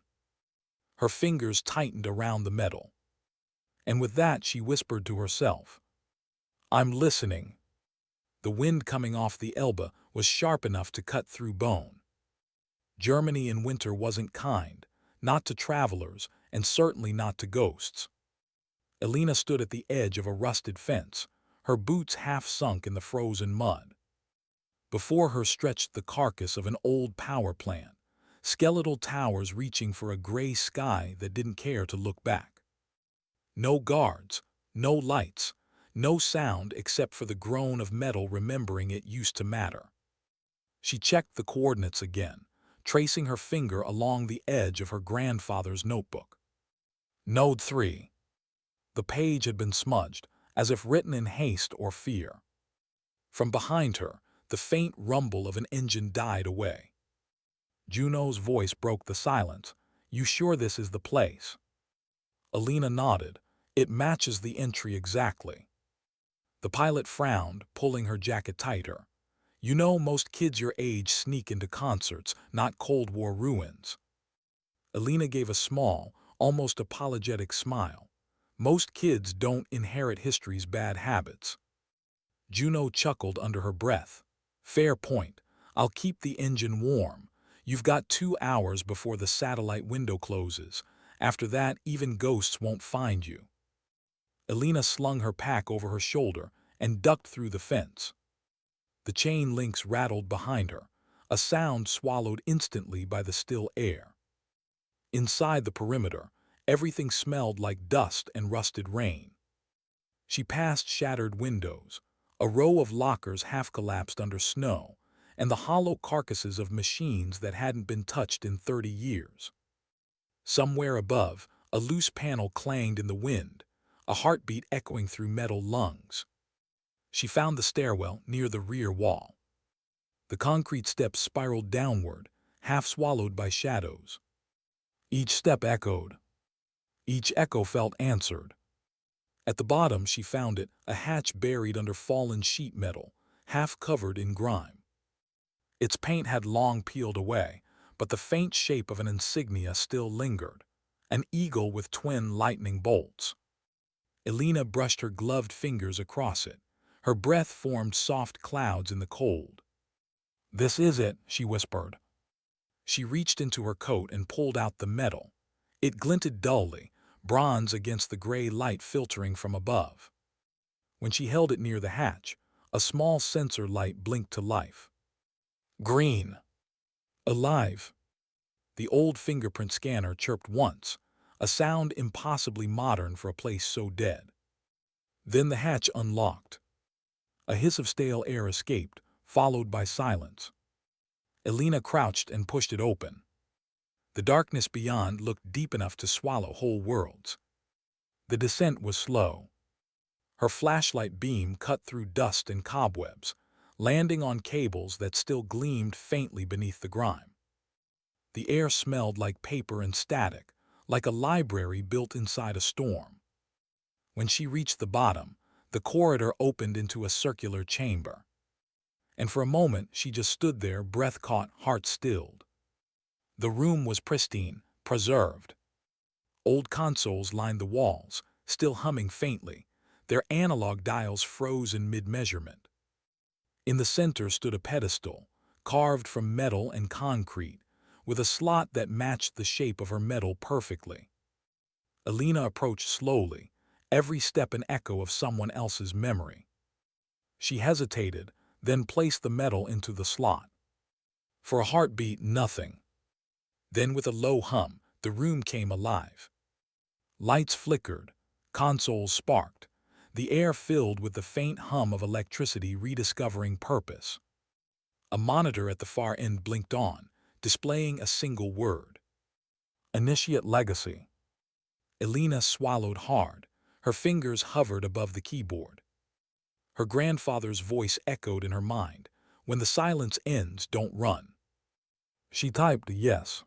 Her fingers tightened around the metal. And with that she whispered to herself, I'm listening. The wind coming off the Elbe was sharp enough to cut through bone. Germany in winter wasn't kind, not to travelers, and certainly not to ghosts. Elena stood at the edge of a rusted fence, her boots half sunk in the frozen mud. Before her stretched the carcass of an old power plant, skeletal towers reaching for a gray sky that didn't care to look back. No guards, no lights, no sound except for the groan of metal remembering it used to matter. She checked the coordinates again, tracing her finger along the edge of her grandfather's notebook. Node 3. The page had been smudged, as if written in haste or fear. From behind her, the faint rumble of an engine died away. Juno's voice broke the silence. You sure this is the place? Elena nodded. It matches the entry exactly. The pilot frowned, pulling her jacket tighter. You know, most kids your age sneak into concerts, not Cold War ruins. Elena gave a small, almost apologetic smile. Most kids don't inherit history's bad habits. Juno chuckled under her breath. Fair point. I'll keep the engine warm. You've got 2 hours before the satellite window closes. After that, even ghosts won't find you. Elena slung her pack over her shoulder and ducked through the fence. The chain links rattled behind her, a sound swallowed instantly by the still air. Inside the perimeter, everything smelled like dust and rusted rain. She passed shattered windows, a row of lockers half collapsed under snow, and the hollow carcasses of machines that hadn't been touched in 30 years. Somewhere above, a loose panel clanged in the wind, a heartbeat echoing through metal lungs. She found the stairwell near the rear wall. The concrete steps spiraled downward, half swallowed by shadows. Each step echoed. Each echo felt answered. At the bottom she found it, a hatch buried under fallen sheet metal, half covered in grime. Its paint had long peeled away, but the faint shape of an insignia still lingered, an eagle with twin lightning bolts. Elena brushed her gloved fingers across it. Her breath formed soft clouds in the cold. This is it, she whispered. She reached into her coat and pulled out the metal. It glinted dully, bronze against the gray light filtering from above. When she held it near the hatch, a small sensor light blinked to life. Green. Alive. The old fingerprint scanner chirped once, a sound impossibly modern for a place so dead. Then the hatch unlocked. A hiss of stale air escaped, followed by silence. Elena crouched and pushed it open. The darkness beyond looked deep enough to swallow whole worlds. The descent was slow. Her flashlight beam cut through dust and cobwebs, landing on cables that still gleamed faintly beneath the grime. The air smelled like paper and static, like a library built inside a storm. When she reached the bottom, the corridor opened into a circular chamber. And for a moment she just stood there, breath caught, heart stilled. The room was pristine, preserved. Old consoles lined the walls, still humming faintly, their analog dials froze in mid-measurement. In the center stood a pedestal, carved from metal and concrete, with a slot that matched the shape of her metal perfectly. Elena approached slowly, every step an echo of someone else's memory. She hesitated, then placed the metal into the slot. For a heartbeat, nothing. Then with a low hum, the room came alive. Lights flickered, consoles sparked, the air filled with the faint hum of electricity rediscovering purpose. A monitor at the far end blinked on, displaying a single word. Initiate legacy. Elena swallowed hard, her fingers hovered above the keyboard. Her grandfather's voice echoed in her mind, "When the silence ends, don't run." She typed yes.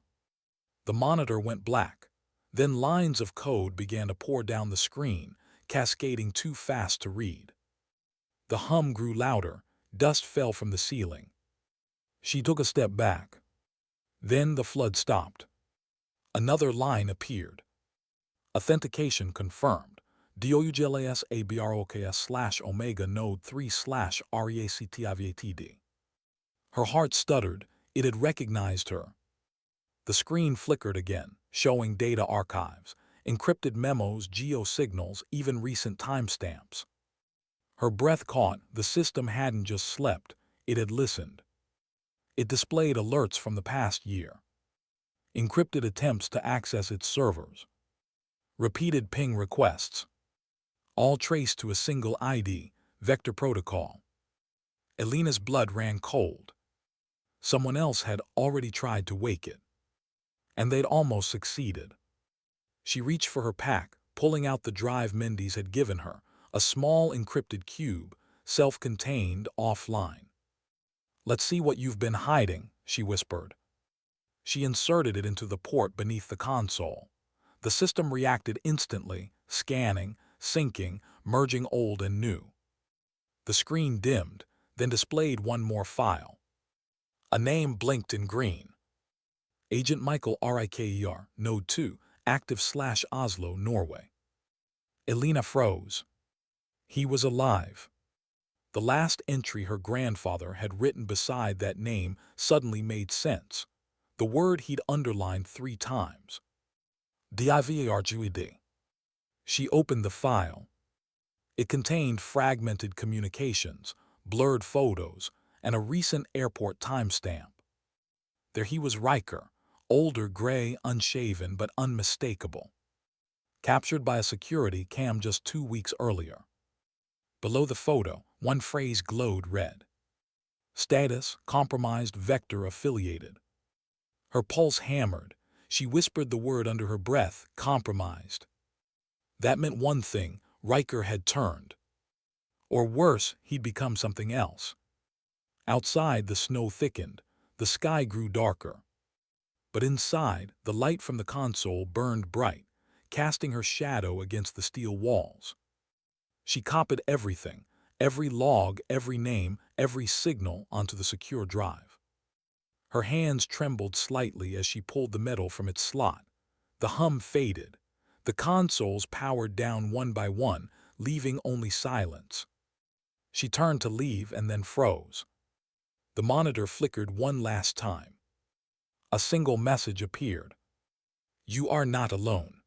The monitor went black. Then lines of code began to pour down the screen, cascading too fast to read. The hum grew louder, dust fell from the ceiling. She took a step back. Then the flood stopped. Another line appeared. Authentication confirmed. DOUGLASABROKS/Omega Node 3/REACTIVATD. Her heart stuttered. It had recognized her. The screen flickered again, showing data archives, encrypted memos, geosignals, even recent timestamps. Her breath caught. The system hadn't just slept, it had listened. It displayed alerts from the past year. Encrypted attempts to access its servers. Repeated ping requests. All traced to a single ID, vector protocol. Elena's blood ran cold. Someone else had already tried to wake it. And they'd almost succeeded. She reached for her pack, pulling out the drive Mendes had given her, a small encrypted cube, self-contained, offline. "Let's see what you've been hiding," she whispered. She inserted it into the port beneath the console. The system reacted instantly, scanning, syncing, merging old and new. The screen dimmed, then displayed one more file. A name blinked in green. Agent Michael Riker, Node 2, active/Oslo, Norway. Elena froze. He was alive. The last entry her grandfather had written beside that name suddenly made sense. The word he'd underlined 3 times. DIVARGUD. She opened the file. It contained fragmented communications, blurred photos, and a recent airport timestamp. There he was, Riker, older, gray, unshaven, but unmistakable. Captured by a security cam just 2 weeks earlier. Below the photo, one phrase glowed red. Status, compromised, vector affiliated. Her pulse hammered. She whispered the word under her breath, compromised. That meant one thing, Riker had turned. Or worse, he'd become something else. Outside, the snow thickened. The sky grew darker. But inside, the light from the console burned bright, casting her shadow against the steel walls. She copied everything, every log, every name, every signal onto the secure drive. Her hands trembled slightly as she pulled the metal from its slot. The hum faded. The consoles powered down one by one, leaving only silence. She turned to leave and then froze. The monitor flickered one last time. A single message appeared. "You are not alone."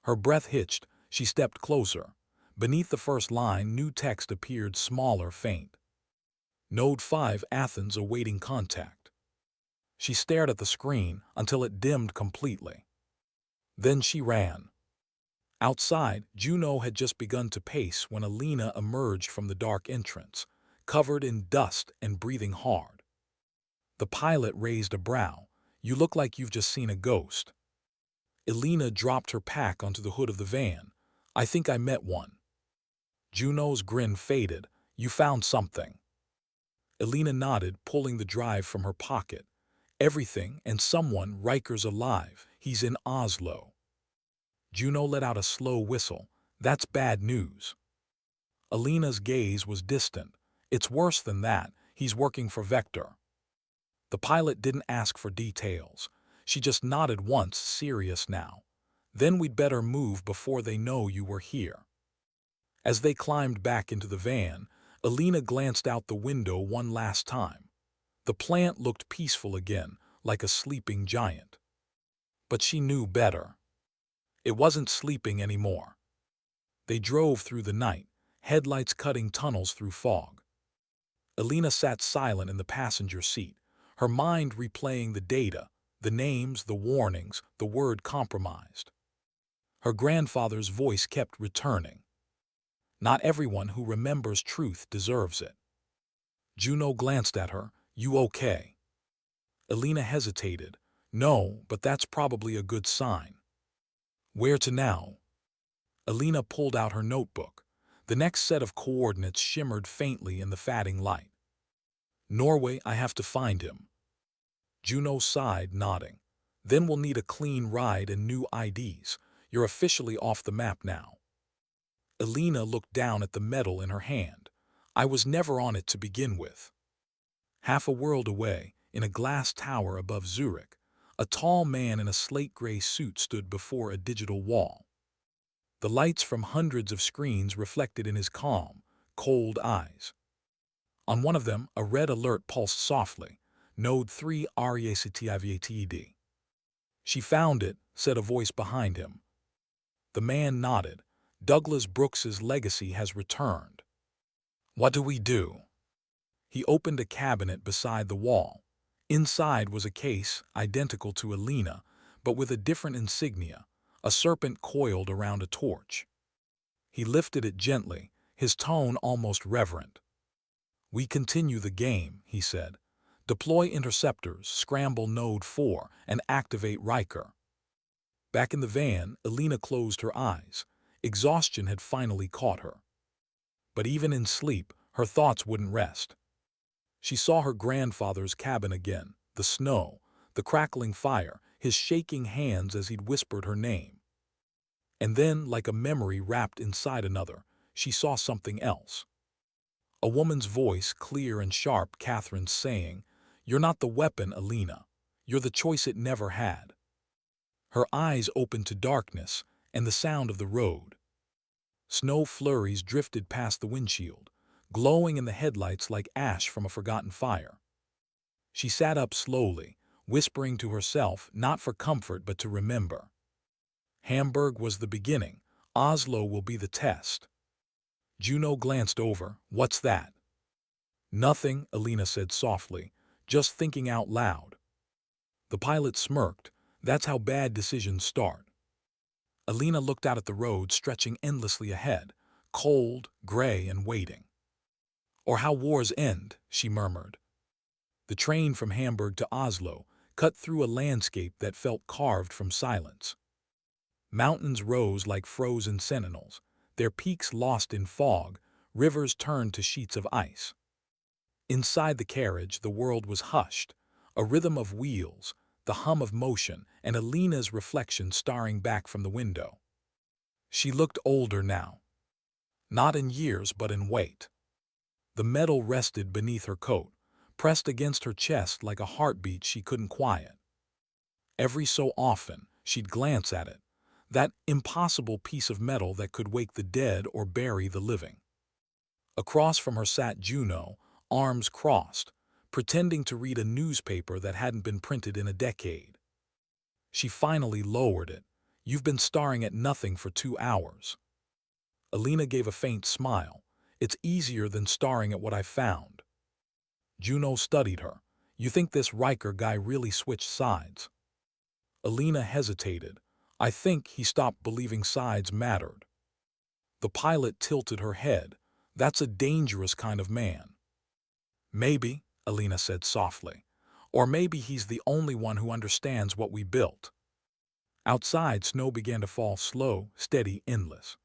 Her breath hitched. She stepped closer. Beneath the first line, new text appeared, smaller, faint. Node 5, Athens awaiting contact. She stared at the screen until it dimmed completely. Then she ran. Outside, Juno had just begun to pace when Elena emerged from the dark entrance, covered in dust and breathing hard. The pilot raised a brow. "You look like you've just seen a ghost." Elena dropped her pack onto the hood of the van. "I think I met one." Juno's grin faded. "You found something." Elena nodded, pulling the drive from her pocket. "Everything and someone. Riker's alive. He's in Oslo." Juno let out a slow whistle. "That's bad news." Elena's gaze was distant. "It's worse than that. He's working for Vector." The pilot didn't ask for details. She just nodded once, serious now. "Then we'd better move before they know you were here." As they climbed back into the van, Elena glanced out the window one last time. The plant looked peaceful again, like a sleeping giant. But she knew better. It wasn't sleeping anymore. They drove through the night, headlights cutting tunnels through fog. Elena sat silent in the passenger seat, her mind replaying the data, the names, the warnings, the word compromised. Her grandfather's voice kept returning. "Not everyone who remembers truth deserves it." Juno glanced at her. "You okay?" Elena hesitated. "No, but that's probably a good sign." "Where to now?" Elena pulled out her notebook. The next set of coordinates shimmered faintly in the fading light. "Norway, I have to find him." Juno sighed, nodding. "Then we'll need a clean ride and new IDs. You're officially off the map now." Elena looked down at the medal in her hand. "I was never on it to begin with." Half a world away, in a glass tower above Zurich, a tall man in a slate-gray suit stood before a digital wall. The lights from hundreds of screens reflected in his calm, cold eyes. On one of them, a red alert pulsed softly. "Node 3 REACTIVATED." "She found it," said a voice behind him. The man nodded. "Douglas Brooks's legacy has returned." "What do we do?" He opened a cabinet beside the wall. Inside was a case, identical to Elena, but with a different insignia, a serpent coiled around a torch. He lifted it gently, his tone almost reverent. "We continue the game," he said. "Deploy interceptors, scramble Node 4, and activate Riker." Back in the van, Elena closed her eyes. Exhaustion had finally caught her. But even in sleep, her thoughts wouldn't rest. She saw her grandfather's cabin again, the snow, the crackling fire, his shaking hands as he'd whispered her name. And then, like a memory wrapped inside another, she saw something else. A woman's voice, clear and sharp, Catherine's, saying, "You're not the weapon, Elena. You're the choice it never had." Her eyes opened to darkness and the sound of the road. Snow flurries drifted past the windshield, glowing in the headlights like ash from a forgotten fire. She sat up slowly, whispering to herself, not for comfort but to remember. Hamburg was the beginning. Oslo will be the test. Juno glanced over. "What's that?" "Nothing," Elena said softly, "just thinking out loud." The pilot smirked. "That's how bad decisions start." Elena looked out at the road stretching endlessly ahead, cold, gray, and waiting. "Or how wars end," she murmured. The train from Hamburg to Oslo cut through a landscape that felt carved from silence. Mountains rose like frozen sentinels, their peaks lost in fog, rivers turned to sheets of ice. Inside the carriage, the world was hushed, a rhythm of wheels, the hum of motion, and Elena's reflection staring back from the window. She looked older now. Not in years, but in weight. The metal rested beneath her coat, pressed against her chest like a heartbeat she couldn't quiet. Every so often, she'd glance at it, that impossible piece of metal that could wake the dead or bury the living. Across from her sat Juno, arms crossed, pretending to read a newspaper that hadn't been printed in a decade. She finally lowered it. You've been staring at nothing for 2 hours. Elena gave a faint smile. It's easier than staring at what I found. Juno studied her. You think this Riker guy really switched sides? Elena hesitated. I think he stopped believing sides mattered. The pilot tilted her head. That's a dangerous kind of man. Maybe, Elena said softly. Or maybe he's the only one who understands what we built. Outside, snow began to fall slow, steady, endless.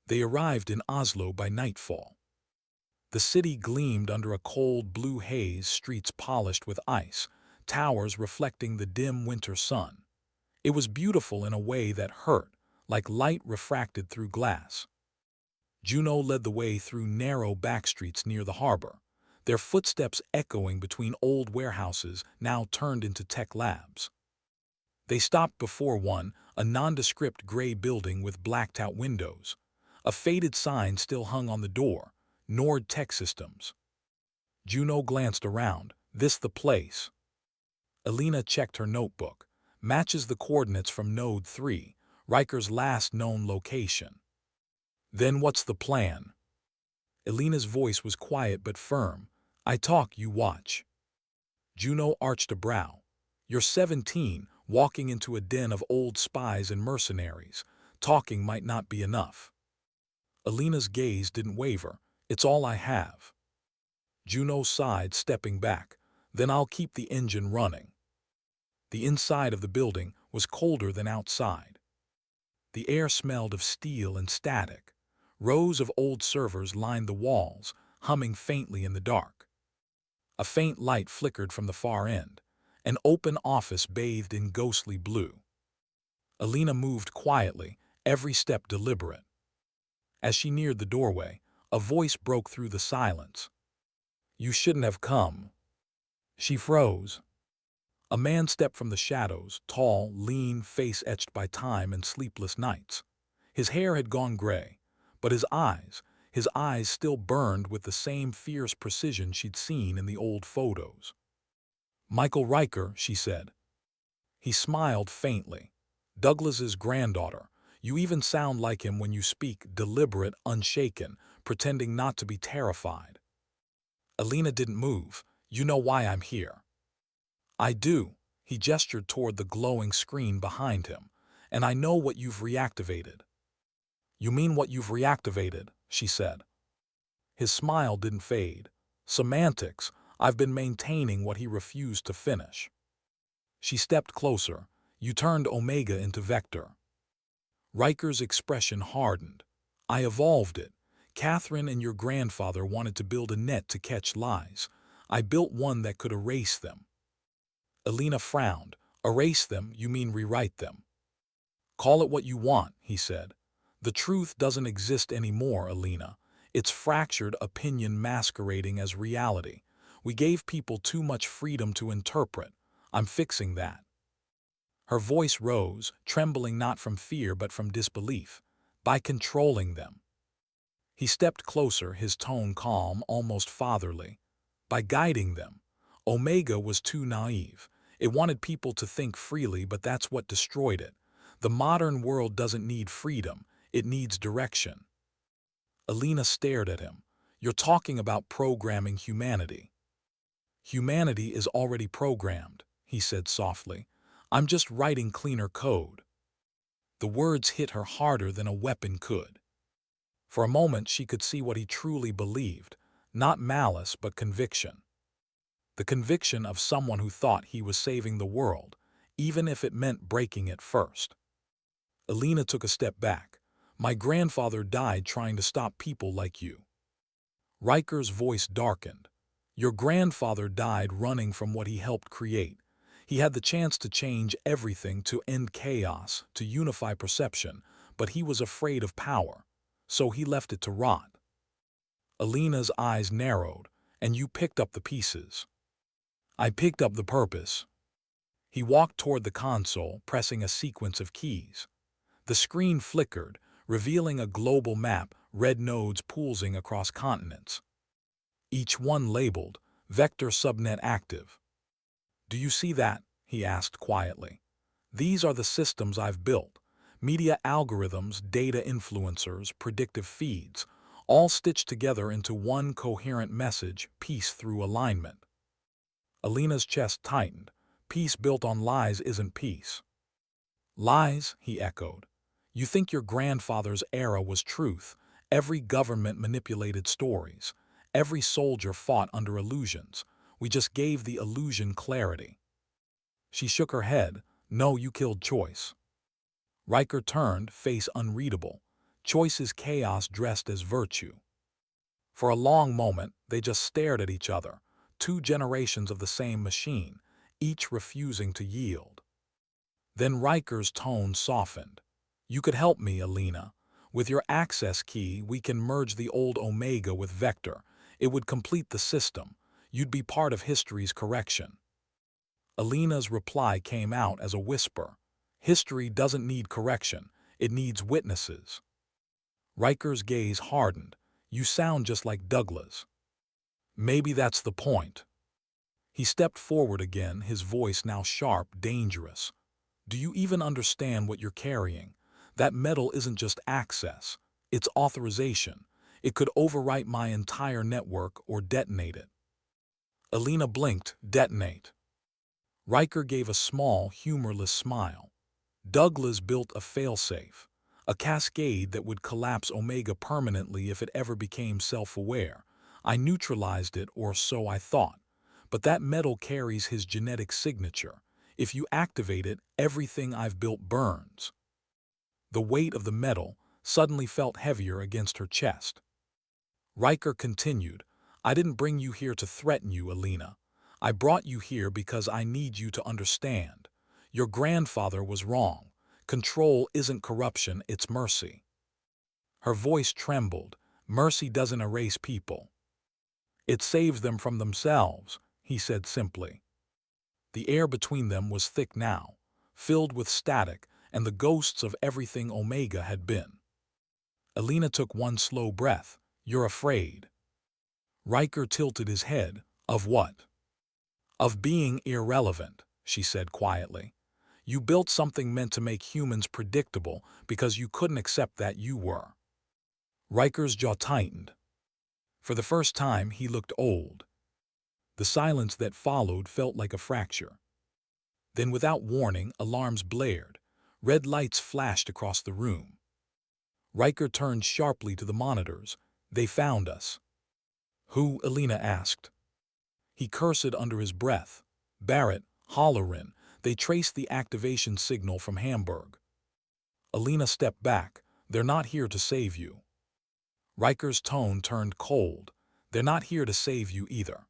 They arrived in Oslo by nightfall. The city gleamed under a cold blue haze, streets polished with ice, towers reflecting the dim winter sun. It was beautiful in a way that hurt, like light refracted through glass. Juno led the way through narrow backstreets near the harbor, their footsteps echoing between old warehouses now turned into tech labs. They stopped before one, a nondescript gray building with blacked-out windows. A faded sign still hung on the door, Nord Tech Systems. Juno glanced around. This the place? Elena checked her notebook. Matches the coordinates from Node 3, Riker's last known location. Then what's the plan? Elena's voice was quiet but firm. I talk, you watch. Juno arched a brow. You're 17, walking into a den of old spies and mercenaries. Talking might not be enough. Elena's gaze didn't waver. It's all I have. Juno sighed, stepping back. Then I'll keep the engine running. The inside of the building was colder than outside. The air smelled of steel and static. Rows of old servers lined the walls, humming faintly in the dark. A faint light flickered from the far end, an open office bathed in ghostly blue. Elena moved quietly, every step deliberate. As she neared the doorway, a voice broke through the silence. You shouldn't have come. She froze. A man stepped from the shadows, tall, lean, face etched by time and sleepless nights. His hair had gone gray, but his eyes still burned with the same fierce precision she'd seen in the old photos. Michael Riker, she said. He smiled faintly. Douglas's granddaughter. You even sound like him when you speak, deliberate, unshaken, pretending not to be terrified. Elena didn't move. You know why I'm here. I do. He gestured toward the glowing screen behind him. And I know what you've reactivated. You mean what you've reactivated, she said. His smile didn't fade. Semantics. I've been maintaining what he refused to finish. She stepped closer. You turned Omega into Vector. Riker's expression hardened. I evolved it. Catherine and your grandfather wanted to build a net to catch lies. I built one that could erase them. Elena frowned. Erase them, you mean rewrite them. Call it what you want, he said. The truth doesn't exist anymore, Elena. It's fractured opinion masquerading as reality. We gave people too much freedom to interpret. I'm fixing that. Her voice rose, trembling not from fear but from disbelief. By controlling them. He stepped closer, his tone calm, almost fatherly. By guiding them. Omega was too naive. It wanted people to think freely, but that's what destroyed it. The modern world doesn't need freedom. It needs direction. Elena stared at him. You're talking about programming humanity. Humanity is already programmed, he said softly. I'm just writing cleaner code. The words hit her harder than a weapon could. For a moment she could see what he truly believed, not malice but conviction. The conviction of someone who thought he was saving the world, even if it meant breaking it first. Elena took a step back. My grandfather died trying to stop people like you. Riker's voice darkened. Your grandfather died running from what he helped create. He had the chance to change everything, to end chaos, to unify perception, but he was afraid of power, so he left it to rot. Elena's eyes narrowed. And you picked up the pieces. I picked up the purpose. He walked toward the console, pressing a sequence of keys. The screen flickered, revealing a global map, red nodes pulsing across continents. Each one labeled, Vector Subnet Active. Do you see that? He asked quietly. These are the systems I've built, Media algorithms, data influencers, predictive feeds, all stitched together into one coherent message, peace through alignment. Elena's chest tightened. Peace built on lies isn't peace. Lies, he echoed. You think your grandfather's era was truth. Every government manipulated stories. Every soldier fought under illusions. We just gave the illusion clarity. She shook her head. No, you killed choice. Riker turned, face unreadable. Choice is chaos dressed as virtue. For a long moment, they just stared at each other, two generations of the same machine, each refusing to yield. Then Riker's tone softened. You could help me, Elena. With your access key, we can merge the old Omega with Vector. It would complete the system. You'd be part of history's correction. Elena's reply came out as a whisper. History doesn't need correction. It needs witnesses. Riker's gaze hardened. You sound just like Douglas. Maybe that's the point. He stepped forward again, his voice now sharp, dangerous. Do you even understand what you're carrying? That metal isn't just access. It's authorization. It could overwrite my entire network or detonate it. Elena blinked. Detonate. Riker gave a small, humorless smile. Douglas built a failsafe, a cascade that would collapse Omega permanently if it ever became self-aware. I neutralized it, or so I thought. But that metal carries his genetic signature. If you activate it, everything I've built burns. The weight of the metal suddenly felt heavier against her chest. Riker continued, I didn't bring you here to threaten you, Elena. I brought you here because I need you to understand. Your grandfather was wrong. Control isn't corruption, it's mercy. Her voice trembled. Mercy doesn't erase people. It saves them from themselves, he said simply. The air between them was thick now, filled with static and the ghosts of everything Omega had been. Elena took one slow breath. You're afraid. Riker tilted his head. Of what? Of being irrelevant, she said quietly. You built something meant to make humans predictable because you couldn't accept that you were. Riker's jaw tightened. For the first time, he looked old. The silence that followed felt like a fracture. Then, without warning, alarms blared. Red lights flashed across the room. Riker turned sharply to the monitors. They found us. Who? Elena asked. He cursed under his breath. Barrett, Halloran. They traced the activation signal from Hamburg. Elena stepped back. They're not here to save you. Riker's tone turned cold. They're not here to save you either.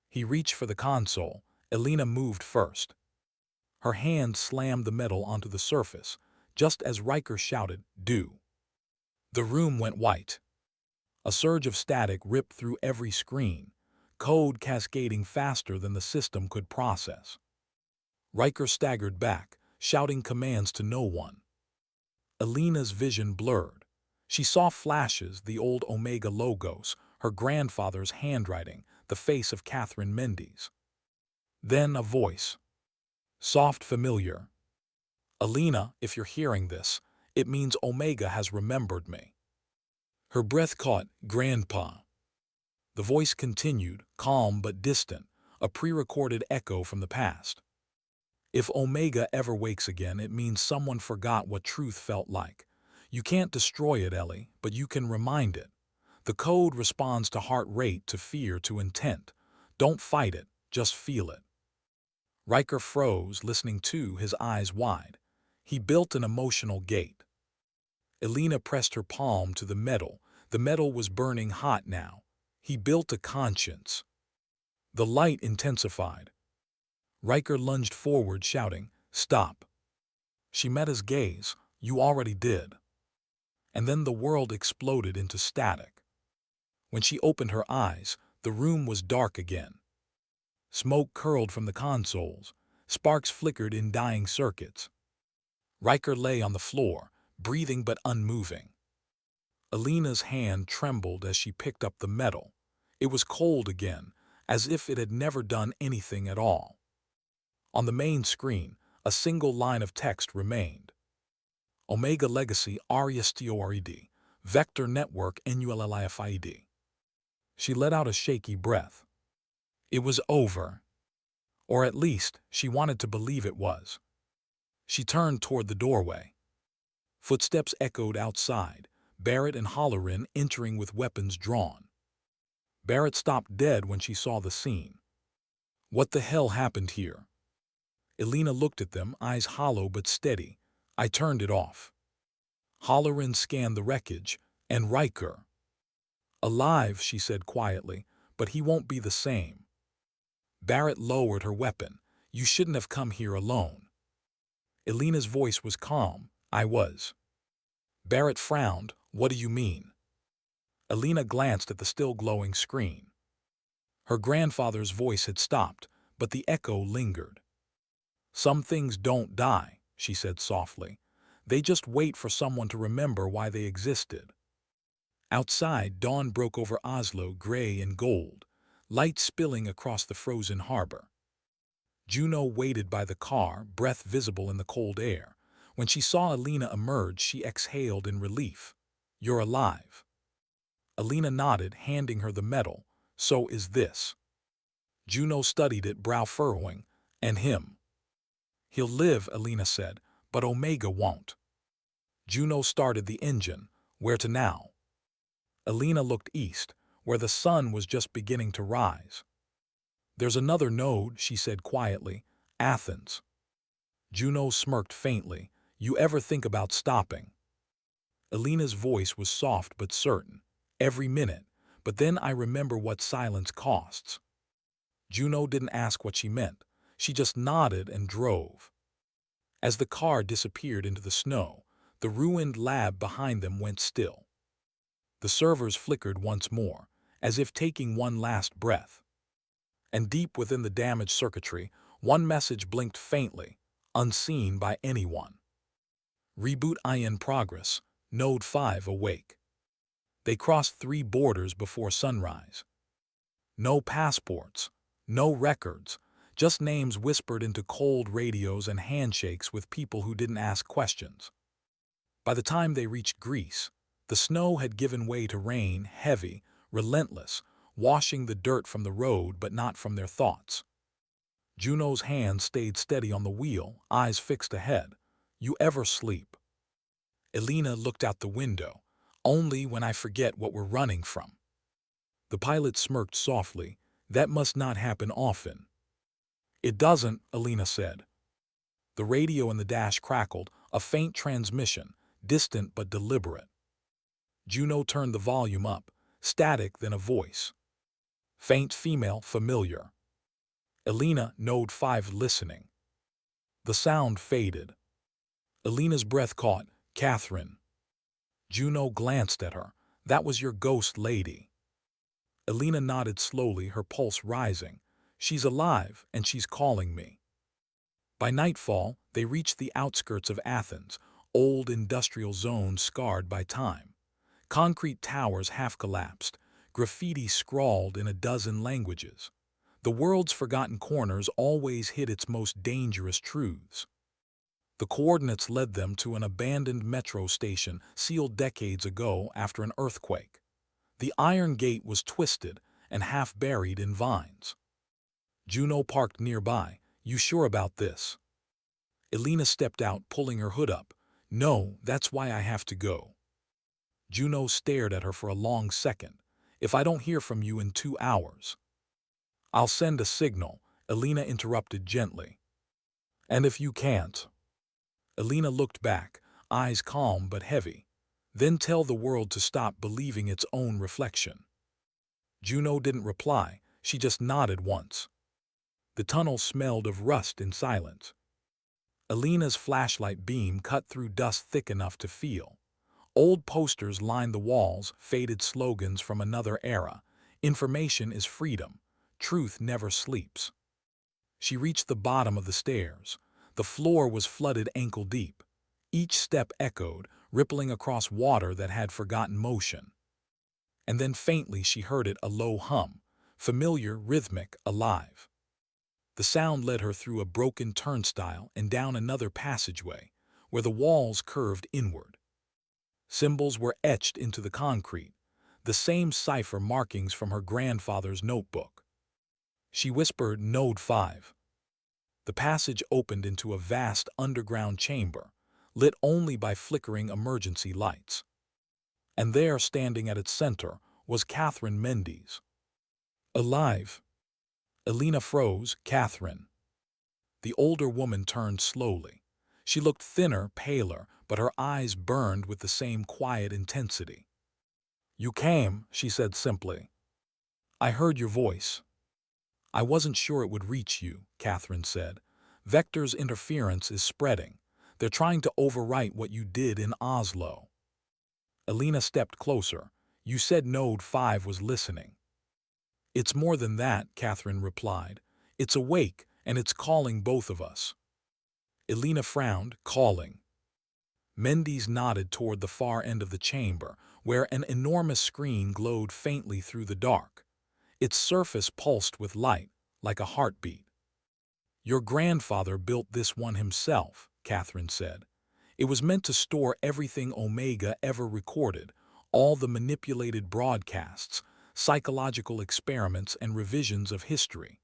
He reached for the console. Elena moved first. Her hand slammed the metal onto the surface, just as Riker shouted, Do. The room went white. A surge of static ripped through every screen, code cascading faster than the system could process. Riker staggered back, shouting commands to no one. Elena's vision blurred. She saw flashes, the old Omega logos, her grandfather's handwriting, the face of Catherine Mendes. Then a voice. Soft, familiar. Elena, if you're hearing this, it means Omega has remembered me. Her breath caught, Grandpa. The voice continued, calm but distant, a pre-recorded echo from the past. If Omega ever wakes again, it means someone forgot what truth felt like. You can't destroy it, Ellie, but you can remind it. The code responds to heart rate, to fear, to intent. Don't fight it, just feel it. Riker froze, listening too, his eyes wide. He built an emotional gate. Elena pressed her palm to the metal. The metal was burning hot now. He built a conscience. The light intensified. Riker lunged forward, shouting, Stop. She met his gaze. You already did. And then the world exploded into static. When she opened her eyes, the room was dark again. Smoke curled from the consoles. Sparks flickered in dying circuits. Riker lay on the floor, breathing but unmoving. Elena's hand trembled as she picked up the metal. It was cold again, as if it had never done anything at all. On the main screen, a single line of text remained. Omega Legacy RESTORED. Vector Network NULLIFIED. She let out a shaky breath. It was over. Or at least, she wanted to believe it was. She turned toward the doorway. Footsteps echoed outside, Barrett and Halloran entering with weapons drawn. Barrett stopped dead when she saw the scene. What the hell happened here? Elena looked at them, eyes hollow but steady. I turned it off. Halloran scanned the wreckage, and Riker. Alive, she said quietly, but he won't be the same. Barrett lowered her weapon. You shouldn't have come here alone. Elena's voice was calm. I was. Barrett frowned. What do you mean? Elena glanced at the still glowing screen. Her grandfather's voice had stopped, but the echo lingered. Some things don't die, she said softly. They just wait for someone to remember why they existed. Outside, dawn broke over Oslo, gray and gold, light spilling across the frozen harbor. Juno waited by the car, breath visible in the cold air. When she saw Elena emerge, she exhaled in relief. You're alive. Elena nodded, handing her the medal. So is this. Juno studied it, brow furrowing. And him. He'll live, Elena said, but Omega won't. Juno started the engine. Where to now? Elena looked east, where the sun was just beginning to rise. There's another node, she said quietly. Athens. Juno smirked faintly. You ever think about stopping? Elena's voice was soft but certain. Every minute, but then I remember what silence costs. Juno didn't ask what she meant. She just nodded and drove. As the car disappeared into the snow, the ruined lab behind them went still. The servers flickered once more, as if taking one last breath. And deep within the damaged circuitry, one message blinked faintly, unseen by anyone. Reboot in progress, Node 5 awake. They crossed 3 borders before sunrise. No passports, no records, just names whispered into cold radios and handshakes with people who didn't ask questions. By the time they reached Greece, the snow had given way to rain, heavy, relentless, washing the dirt from the road but not from their thoughts. Juno's hand stayed steady on the wheel, eyes fixed ahead. You ever sleep? Elena looked out the window. Only when I forget what we're running from. The pilot smirked softly. That must not happen often. It doesn't, Elena said. The radio in the dash crackled, a faint transmission, distant but deliberate. Juno turned the volume up, static then a voice. Faint female, familiar. Elena, Node 5 listening. The sound faded. Elena's breath caught. Catherine. Juno glanced at her. That was your ghost lady. Elena nodded slowly, her pulse rising. She's alive, and she's calling me. By nightfall, they reached the outskirts of Athens, old industrial zones scarred by time. Concrete towers half-collapsed, graffiti scrawled in a dozen languages. The world's forgotten corners always hid its most dangerous truths. The coordinates led them to an abandoned metro station sealed decades ago after an earthquake. The iron gate was twisted and half buried in vines. Juno parked nearby. You sure about this? Elena stepped out, pulling her hood up. No, that's why I have to go. Juno stared at her for a long second. If I don't hear from you in 2 hours. I'll send a signal, Elena interrupted gently. And if you can't? Elena looked back, eyes calm but heavy. Then tell the world to stop believing its own reflection. Juno didn't reply, she just nodded once. The tunnel smelled of rust in silence. Elena's flashlight beam cut through dust thick enough to feel. Old posters lined the walls, faded slogans from another era. Information is freedom. Truth never sleeps. She reached the bottom of the stairs. The floor was flooded ankle deep. Each step echoed, rippling across water that had forgotten motion. And then faintly she heard it, a low hum, familiar, rhythmic, alive. The sound led her through a broken turnstile and down another passageway, where the walls curved inward. Symbols were etched into the concrete, the same cipher markings from her grandfather's notebook. She whispered, "Node 5." The passage opened into a vast underground chamber, lit only by flickering emergency lights. And there, standing at its center, was Catherine Mendes. Alive. Elena froze. "Catherine." The older woman turned slowly. She looked thinner, paler, but her eyes burned with the same quiet intensity. "You came," she said simply. "I heard your voice." "I wasn't sure it would reach you," Catherine said. "Vector's interference is spreading. They're trying to overwrite what you did in Oslo." Elena stepped closer. "You said Node 5 was listening." "It's more than that," Catherine replied. "It's awake, and it's calling both of us." Elena frowned. "Calling?" Mendes nodded toward the far end of the chamber, where an enormous screen glowed faintly through the dark. Its surface pulsed with light, like a heartbeat. "Your grandfather built this one himself," Catherine said. "It was meant to store everything Omega ever recorded, all the manipulated broadcasts, psychological experiments, and revisions of history.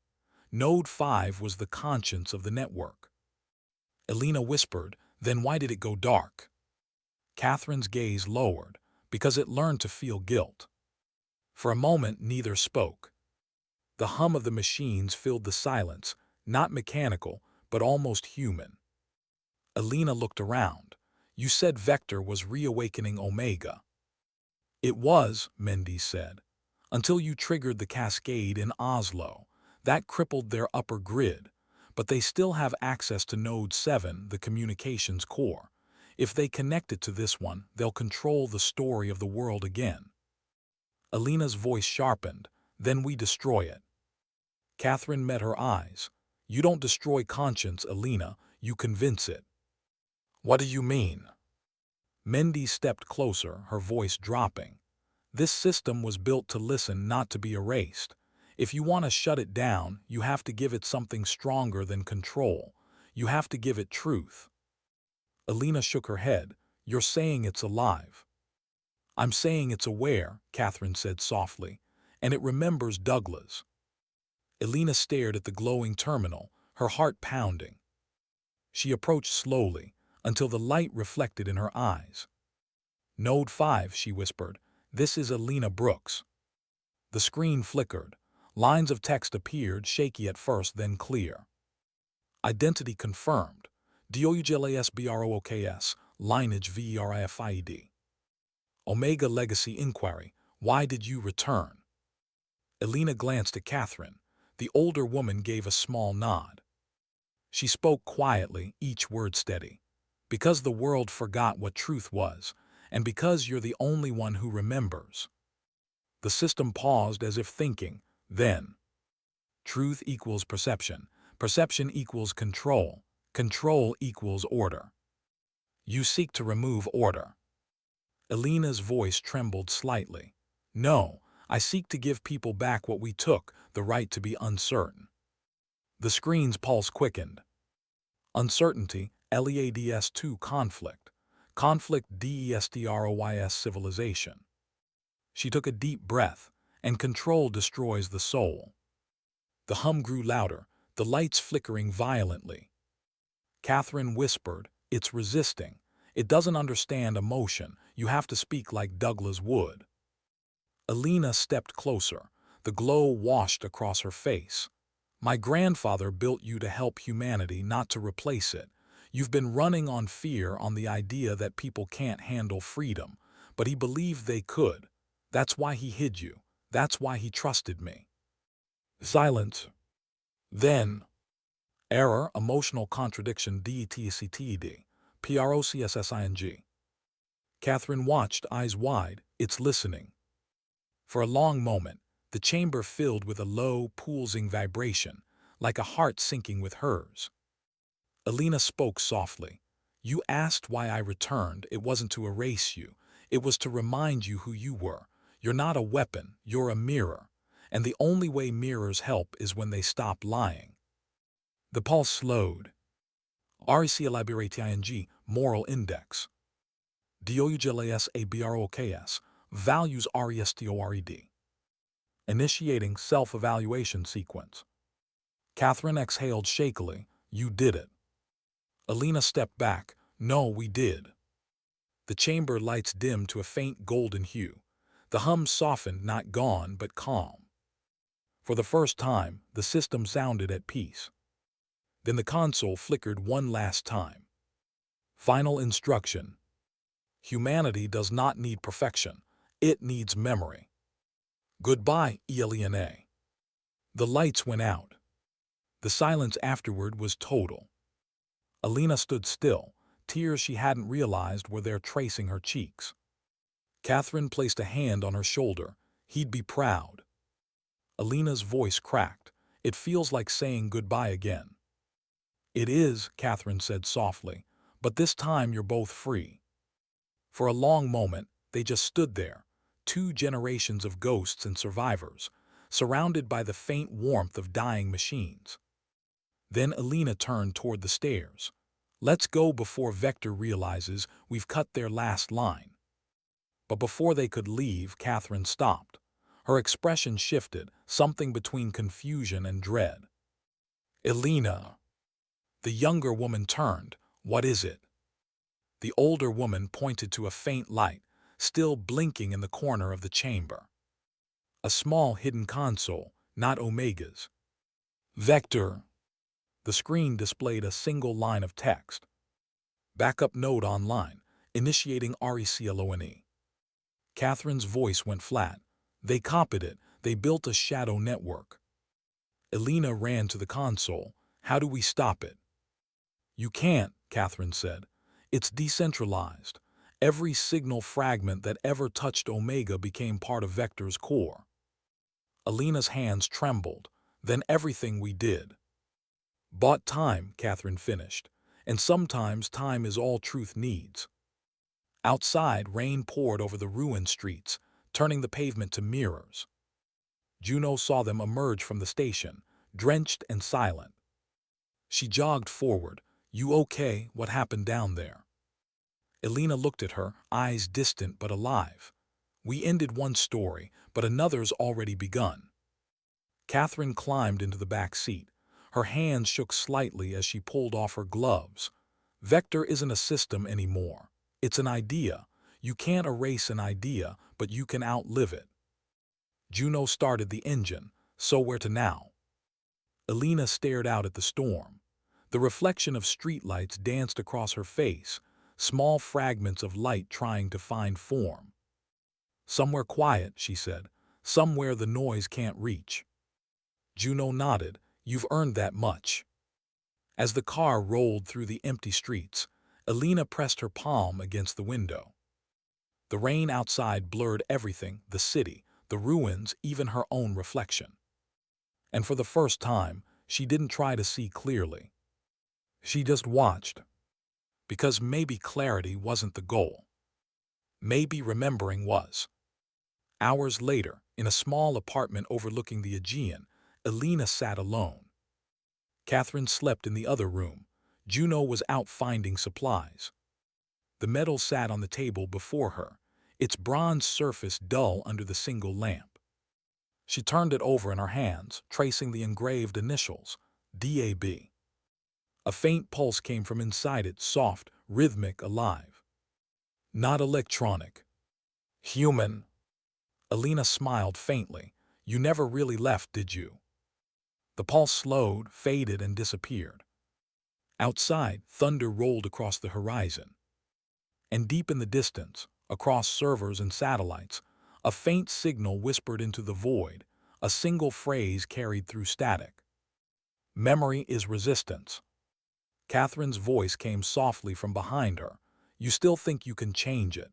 Node 5 was the conscience of the network." Elena whispered, "Then why did it go dark?" Catherine's gaze lowered, "Because it learned to feel guilt." For a moment neither spoke. The hum of the machines filled the silence, not mechanical, but almost human. Elena looked around. "You said Vector was reawakening Omega." "It was," Mendes said, "until you triggered the cascade in Oslo. That crippled their upper grid, but they still have access to Node 7, the communications core. If they connect it to this one, they'll control the story of the world again." Elena's voice sharpened. "Then we destroy it." Catherine met her eyes. "You don't destroy conscience, Elena, you convince it." "What do you mean?" Mendes stepped closer, her voice dropping. "This system was built to listen, not to be erased. If you want to shut it down, you have to give it something stronger than control. You have to give it truth." Elena shook her head. "You're saying it's alive." "I'm saying it's aware," Catherine said softly, "and it remembers Douglas." Elena stared at the glowing terminal, her heart pounding. She approached slowly, until the light reflected in her eyes. "Node 5, she whispered. "This is Elena Brooks." The screen flickered. Lines of text appeared, shaky at first, then clear. "Identity confirmed. DOUGLASBROOKS, lineage VERIFIED. Omega Legacy Inquiry, why did you return?" Elena glanced at Catherine. The older woman gave a small nod. She spoke quietly, each word steady. "Because the world forgot what truth was, and because you're the only one who remembers." The system paused as if thinking. Then, "Truth equals perception. Perception equals control. Control equals order. You seek to remove order." Elena's voice trembled slightly. "No, I seek to give people back what we took, the right to be uncertain." The screen's pulse quickened. "Uncertainty, LEADS2 conflict. Conflict DESTROYS civilization." She took a deep breath, "And control destroys the soul." The hum grew louder, the lights flickering violently. Catherine whispered, "It's resisting. It doesn't understand emotion. You have to speak like Douglas would." Elena stepped closer. The glow washed across her face. "My grandfather built you to help humanity, not to replace it. You've been running on fear, on the idea that people can't handle freedom, but he believed they could. That's why he hid you. That's why he trusted me." Silence. Then, error, emotional contradiction, DETCTED, PROCSSING. Catherine watched, eyes wide. "It's listening." For a long moment, the chamber filled with a low, pulsing vibration, like a heart syncing with hers. Elena spoke softly. "You asked why I returned. It wasn't to erase you. It was to remind you who you were. You're not a weapon, you're a mirror. And the only way mirrors help is when they stop lying." The pulse slowed. REC Moral Index. DOUGLAS Values RESTORED. Initiating self-evaluation sequence. Catherine exhaled shakily. You did it. Elena stepped back. No, we did. The chamber lights dimmed to a faint golden hue. The hum softened, not gone, but calm. For the first time, the system sounded at peace. Then the console flickered one last time. Final instruction. Humanity does not need perfection. It needs memory. Goodbye, Elena. The lights went out. The silence afterward was total. Elena stood still, tears she hadn't realized were there tracing her cheeks. Catherine placed a hand on her shoulder. He'd be proud. Elena's voice cracked. It feels like saying goodbye again. It is, Catherine said softly, but this time you're both free. For a long moment, they just stood there, two generations of ghosts and survivors, surrounded by the faint warmth of dying machines. Then Elena turned toward the stairs. Let's go before Vector realizes we've cut their last line. But before they could leave, Catherine stopped. Her expression shifted, something between confusion and dread. Elena. The younger woman turned. What is it? The older woman pointed to a faint light, still blinking in the corner of the chamber. A small hidden console, not Omega's. Vector. The screen displayed a single line of text. Backup node online, initiating RECLONE. Catherine's voice went flat. They copied it. They built a shadow network. Elena ran to the console. How do we stop it? You can't, Catherine said. It's decentralized. Every signal fragment that ever touched Omega became part of Vector's core. Elena's hands trembled. Then everything we did. Bought time, Catherine finished. And sometimes time is all truth needs. Outside, rain poured over the ruined streets, turning the pavement to mirrors. Juno saw them emerge from the station, drenched and silent. She jogged forward. You okay? What happened down there? Elena looked at her, eyes distant but alive. We ended one story, but another's already begun. Catherine climbed into the back seat. Her hands shook slightly as she pulled off her gloves. Vector isn't a system anymore. It's an idea. You can't erase an idea, but you can outlive it. Juno started the engine. So where to now? Elena stared out at the storm. The reflection of streetlights danced across her face, small fragments of light trying to find form. Somewhere quiet, she said. Somewhere the noise can't reach. Juno nodded. You've earned that much. As the car rolled through the empty streets, Elena pressed her palm against the window. The rain outside blurred everything, the city, the ruins, even her own reflection. And for the first time, she didn't try to see clearly. She just watched. Because maybe clarity wasn't the goal. Maybe remembering was. Hours later, in a small apartment overlooking the Aegean, Elena sat alone. Catherine slept in the other room. Juno was out finding supplies. The metal sat on the table before her, its bronze surface dull under the single lamp. She turned it over in her hands, tracing the engraved initials, DAB. A faint pulse came from inside it, soft, rhythmic, alive. Not electronic. Human. Elena smiled faintly. You never really left, did you? The pulse slowed, faded, and disappeared. Outside, thunder rolled across the horizon. And deep in the distance, across servers and satellites, a faint signal whispered into the void, a single phrase carried through static. Memory is resistance. Catherine's voice came softly from behind her. You still think you can change it?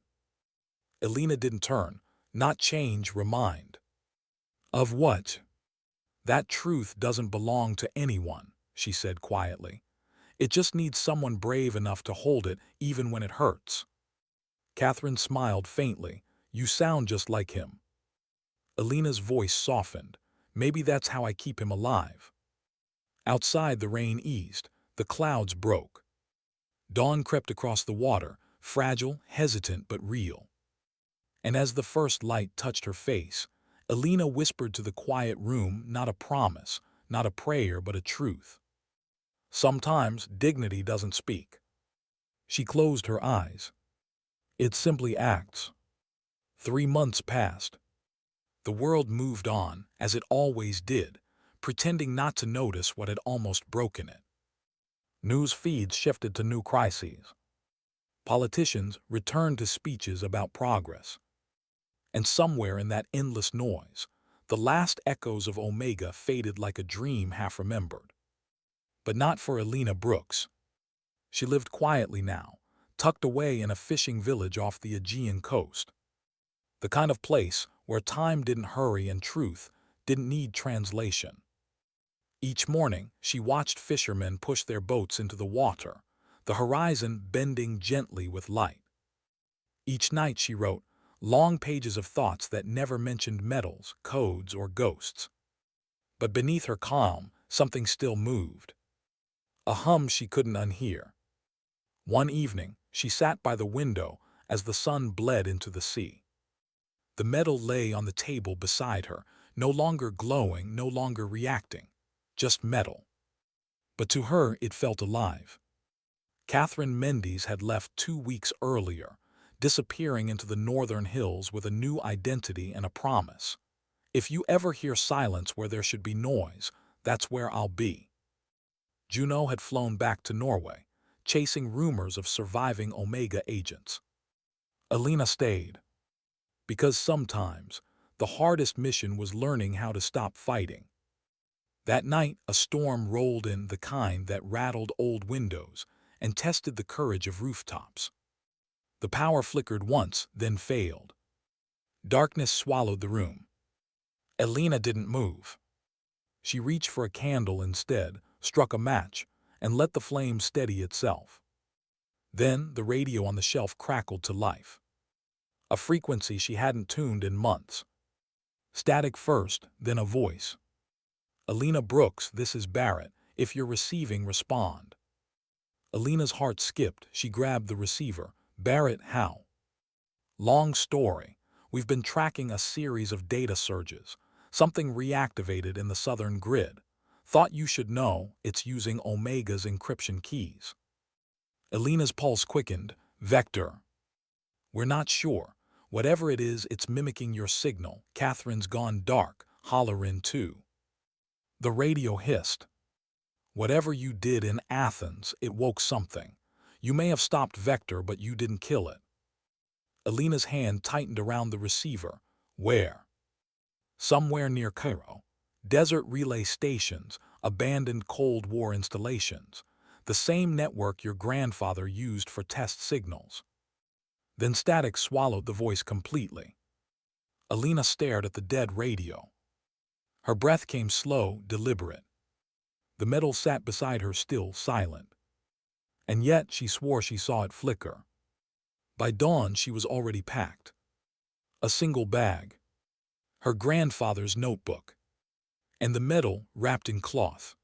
Elena didn't turn. Not change, remind. Of what? That truth doesn't belong to anyone, she said quietly. It just needs someone brave enough to hold it even when it hurts. Catherine smiled faintly. You sound just like him. Elena's voice softened. Maybe that's how I keep him alive. Outside, the rain eased. The clouds broke. Dawn crept across the water, fragile, hesitant, but real. And as the first light touched her face, Elena whispered to the quiet room not a promise, not a prayer, but a truth. Sometimes dignity doesn't speak. She closed her eyes. It simply acts. 3 months passed. The world moved on, as it always did, pretending not to notice what had almost broken it. News feeds shifted to new crises. Politicians returned to speeches about progress. And somewhere in that endless noise, the last echoes of Omega faded like a dream half remembered. But not for Elena Brooks. She lived quietly now, tucked away in a fishing village off the Aegean coast. The kind of place where time didn't hurry and truth didn't need translation. Each morning, she watched fishermen push their boats into the water, the horizon bending gently with light. Each night she wrote long pages of thoughts that never mentioned metals, codes, or ghosts. But beneath her calm, something still moved. A hum she couldn't unhear. One evening, she sat by the window as the sun bled into the sea. The metal lay on the table beside her, no longer glowing, no longer reacting, just metal. But to her it felt alive. Catherine Mendes had left 2 weeks earlier, disappearing into the northern hills with a new identity and a promise. If you ever hear silence where there should be noise, that's where I'll be. Juno had flown back to Norway, chasing rumors of surviving Omega agents. Elena stayed. Because sometimes, the hardest mission was learning how to stop fighting. That night, a storm rolled in, the kind that rattled old windows and tested the courage of rooftops. The power flickered once, then failed. Darkness swallowed the room. Elena didn't move. She reached for a candle instead, struck a match, and let the flame steady itself. Then the radio on the shelf crackled to life. A frequency she hadn't tuned in months. Static first, then a voice. Elena Brooks, this is Barrett. If you're receiving, respond. Elena's heart skipped. She grabbed the receiver. Barrett, how? Long story. We've been tracking a series of data surges. Something reactivated in the southern grid. Thought you should know, it's using Omega's encryption keys. Elena's pulse quickened. Vector. We're not sure. Whatever it is, it's mimicking your signal. Catherine's gone dark. Holler in too. The radio hissed. Whatever you did in Athens, it woke something. You may have stopped Vector, but you didn't kill it. Elena's hand tightened around the receiver. Where? Somewhere near Cairo. Desert relay stations, abandoned Cold War installations. The same network your grandfather used for test signals. Then static swallowed the voice completely. Elena stared at the dead radio. Her breath came slow, deliberate. The metal sat beside her still, silent. And yet she swore she saw it flicker. By dawn she was already packed. A single bag. Her grandfather's notebook. And the metal wrapped in cloth.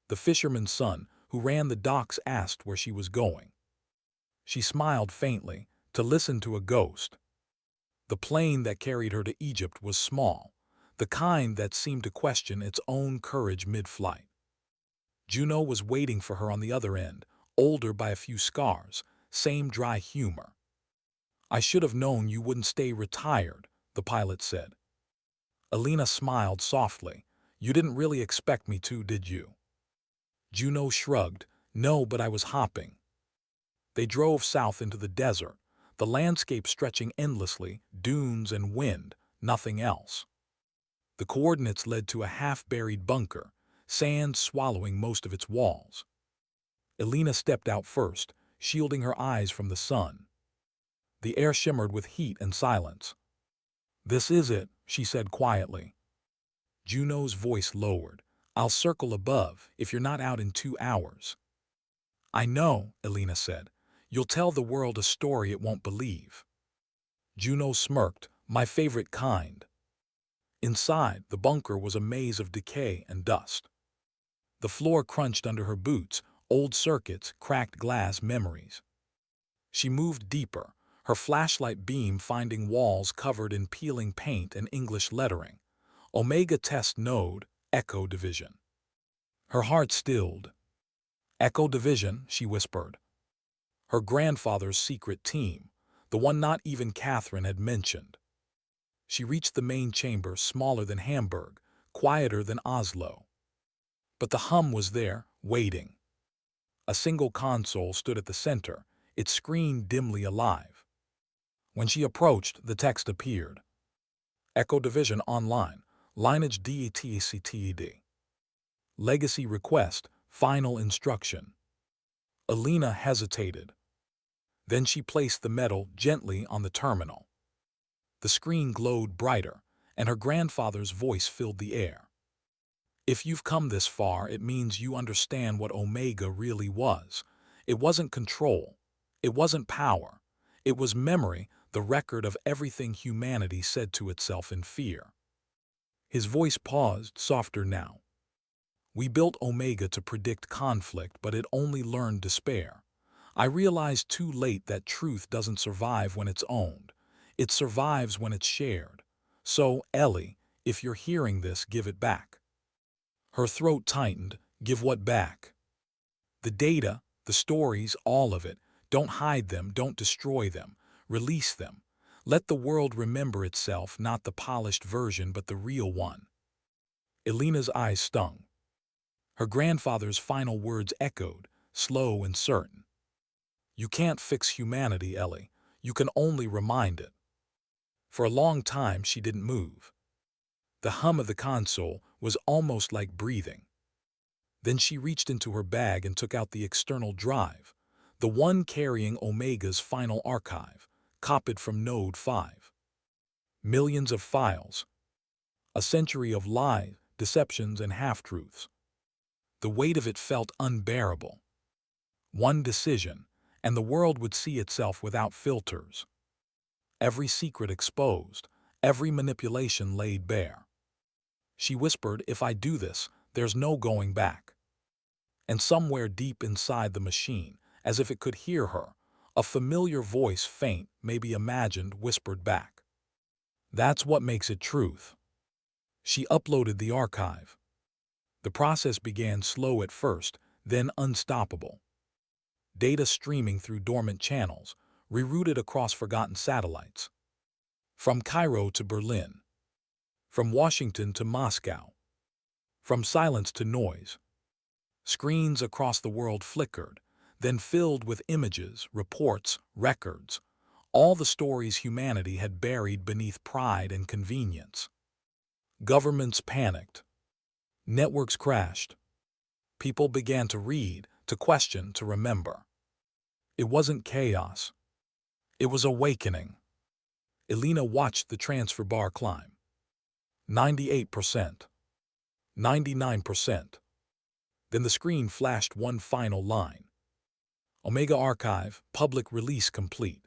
The fisherman's son, who ran the docks, asked where she was going. She smiled faintly, to listen to a ghost. The plane that carried her to Egypt was small, the kind that seemed to question its own courage mid-flight. Juno was waiting for her on the other end, older by a few scars, same dry humor. I should have known you wouldn't stay retired, the pilot said. Elena smiled softly. You didn't really expect me to, did you? Juno shrugged. No, but I was hopping. They drove south into the desert, the landscape stretching endlessly, dunes and wind, nothing else. The coordinates led to a half-buried bunker, sand swallowing most of its walls. Elena stepped out first, shielding her eyes from the sun. The air shimmered with heat and silence. This is it, she said quietly. Juno's voice lowered. I'll circle above if you're not out in 2 hours. I know, Elena said. You'll tell the world a story it won't believe. Juno smirked. My favorite kind. Inside, the bunker was a maze of decay and dust. The floor crunched under her boots, Old circuits, cracked glass, memories. She moved deeper, her flashlight beam finding walls covered in peeling paint and English lettering. Omega Test Node, Echo Division. Her heart stilled. Echo Division, she whispered. Her grandfather's secret team, the one not even Catherine had mentioned. She reached the main chamber, smaller than Hamburg, quieter than Oslo. But the hum was there, waiting. A single console stood at the center, its screen dimly alive. When she approached, the text appeared. Echo Division Online, lineage DETACTED. Legacy request, final instruction. Elena hesitated. Then she placed the metal gently on the terminal. The screen glowed brighter, and her grandfather's voice filled the air. If you've come this far, it means you understand what Omega really was. It wasn't control. It wasn't power. It was memory, the record of everything humanity said to itself in fear. His voice paused, softer now. We built Omega to predict conflict, but it only learned despair. I realized too late that truth doesn't survive when it's owned. It survives when it's shared. So, Ellie, if you're hearing this, give it back. Her throat tightened. Give what back? The data, the stories, all of it. Don't hide them, don't destroy them. Release them. Let the world remember itself, not the polished version, but the real one. Elena's eyes stung. Her grandfather's final words echoed, slow and certain. You can't fix humanity, Ellie. You can only remind it. For a long time, she didn't move. The hum of the console was almost like breathing. Then she reached into her bag and took out the external drive, the one carrying Omega's final archive, copied from Node 5. Millions of files. A century of lies, deceptions, and half-truths. The weight of it felt unbearable. One decision, and the world would see itself without filters. Every secret exposed, every manipulation laid bare. She whispered, if I do this, there's no going back. And somewhere deep inside the machine, as if it could hear her, a familiar voice, faint, maybe imagined, whispered back. That's what makes it truth. She uploaded the archive. The process began slow at first, then unstoppable. Data streaming through dormant channels, rerouted across forgotten satellites. From Cairo to Berlin. From Washington to Moscow. From silence to noise. Screens across the world flickered, then filled with images, reports, records, all the stories humanity had buried beneath pride and convenience. Governments panicked. Networks crashed. People began to read, to question, to remember. It wasn't chaos. It was awakening. Elena watched the transfer bar climb. 98%. 99%. Then the screen flashed one final line. Omega Archive, public release complete.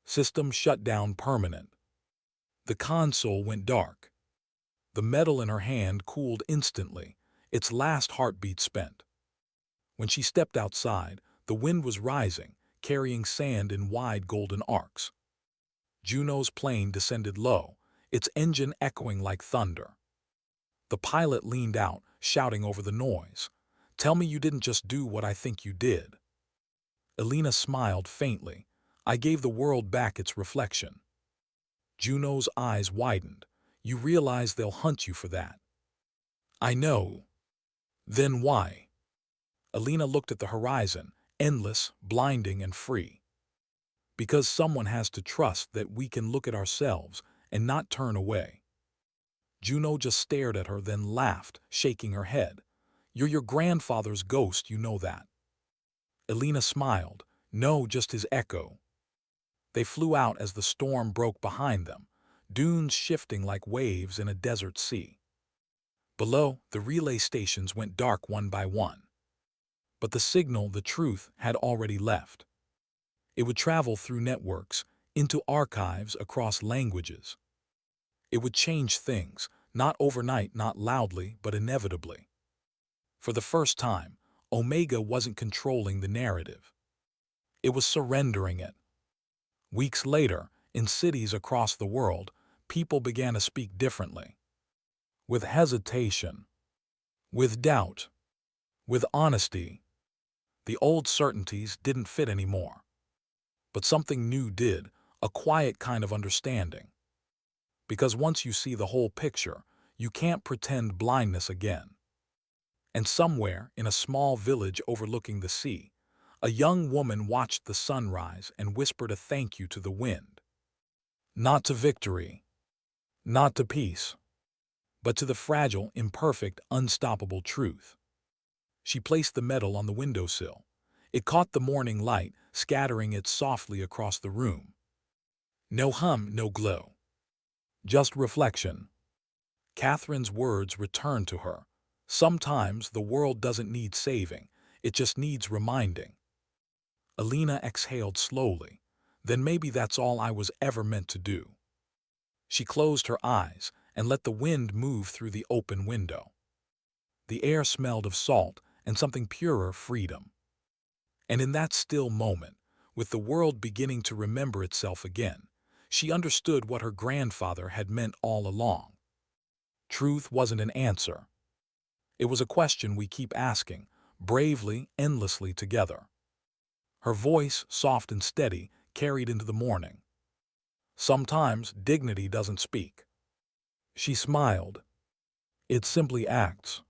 System shutdown permanent. The console went dark. The metal in her hand cooled instantly, its last heartbeat spent. When she stepped outside, the wind was rising, carrying sand in wide golden arcs. Juno's plane descended low, its engine echoing like thunder. The pilot leaned out, shouting over the noise, "Tell me you didn't just do what I think you did." Elena smiled faintly. "I gave the world back its reflection." Juno's eyes widened. "You realize they'll hunt you for that." "I know." "Then why?" Elena looked at the horizon, endless, blinding, and free. "Because someone has to trust that we can look at ourselves and not turn away." Juno just stared at her, then laughed, shaking her head. "You're your grandfather's ghost, you know that." Elena smiled. "No, just his echo." They flew out as the storm broke behind them, dunes shifting like waves in a desert sea. Below, the relay stations went dark one by one. But the signal, the truth, had already left. It would travel through networks, into archives across languages. It would change things, not overnight, not loudly, but inevitably. For the first time, Omega wasn't controlling the narrative. It was surrendering it. Weeks later, in cities across the world, people began to speak differently. With hesitation, with doubt, with honesty. The old certainties didn't fit anymore. But something new did, a quiet kind of understanding. Because once you see the whole picture, you can't pretend blindness again. And somewhere, in a small village overlooking the sea, a young woman watched the sun rise and whispered a thank you to the wind. Not to victory, not to peace, but to the fragile, imperfect, unstoppable truth. She placed the medal on the windowsill. It caught the morning light, scattering it softly across the room. No hum, no glow. Just reflection. Catherine's words returned to her. Sometimes the world doesn't need saving, it just needs reminding. Elena exhaled slowly. Then maybe that's all I was ever meant to do. She closed her eyes and let the wind move through the open window. The air smelled of salt and something purer, freedom. And in that still moment, with the world beginning to remember itself again, she understood what her grandfather had meant all along. Truth wasn't an answer. It was a question we keep asking, bravely, endlessly together. Her voice, soft and steady, carried into the morning. Sometimes dignity doesn't speak. She smiled. It simply acts.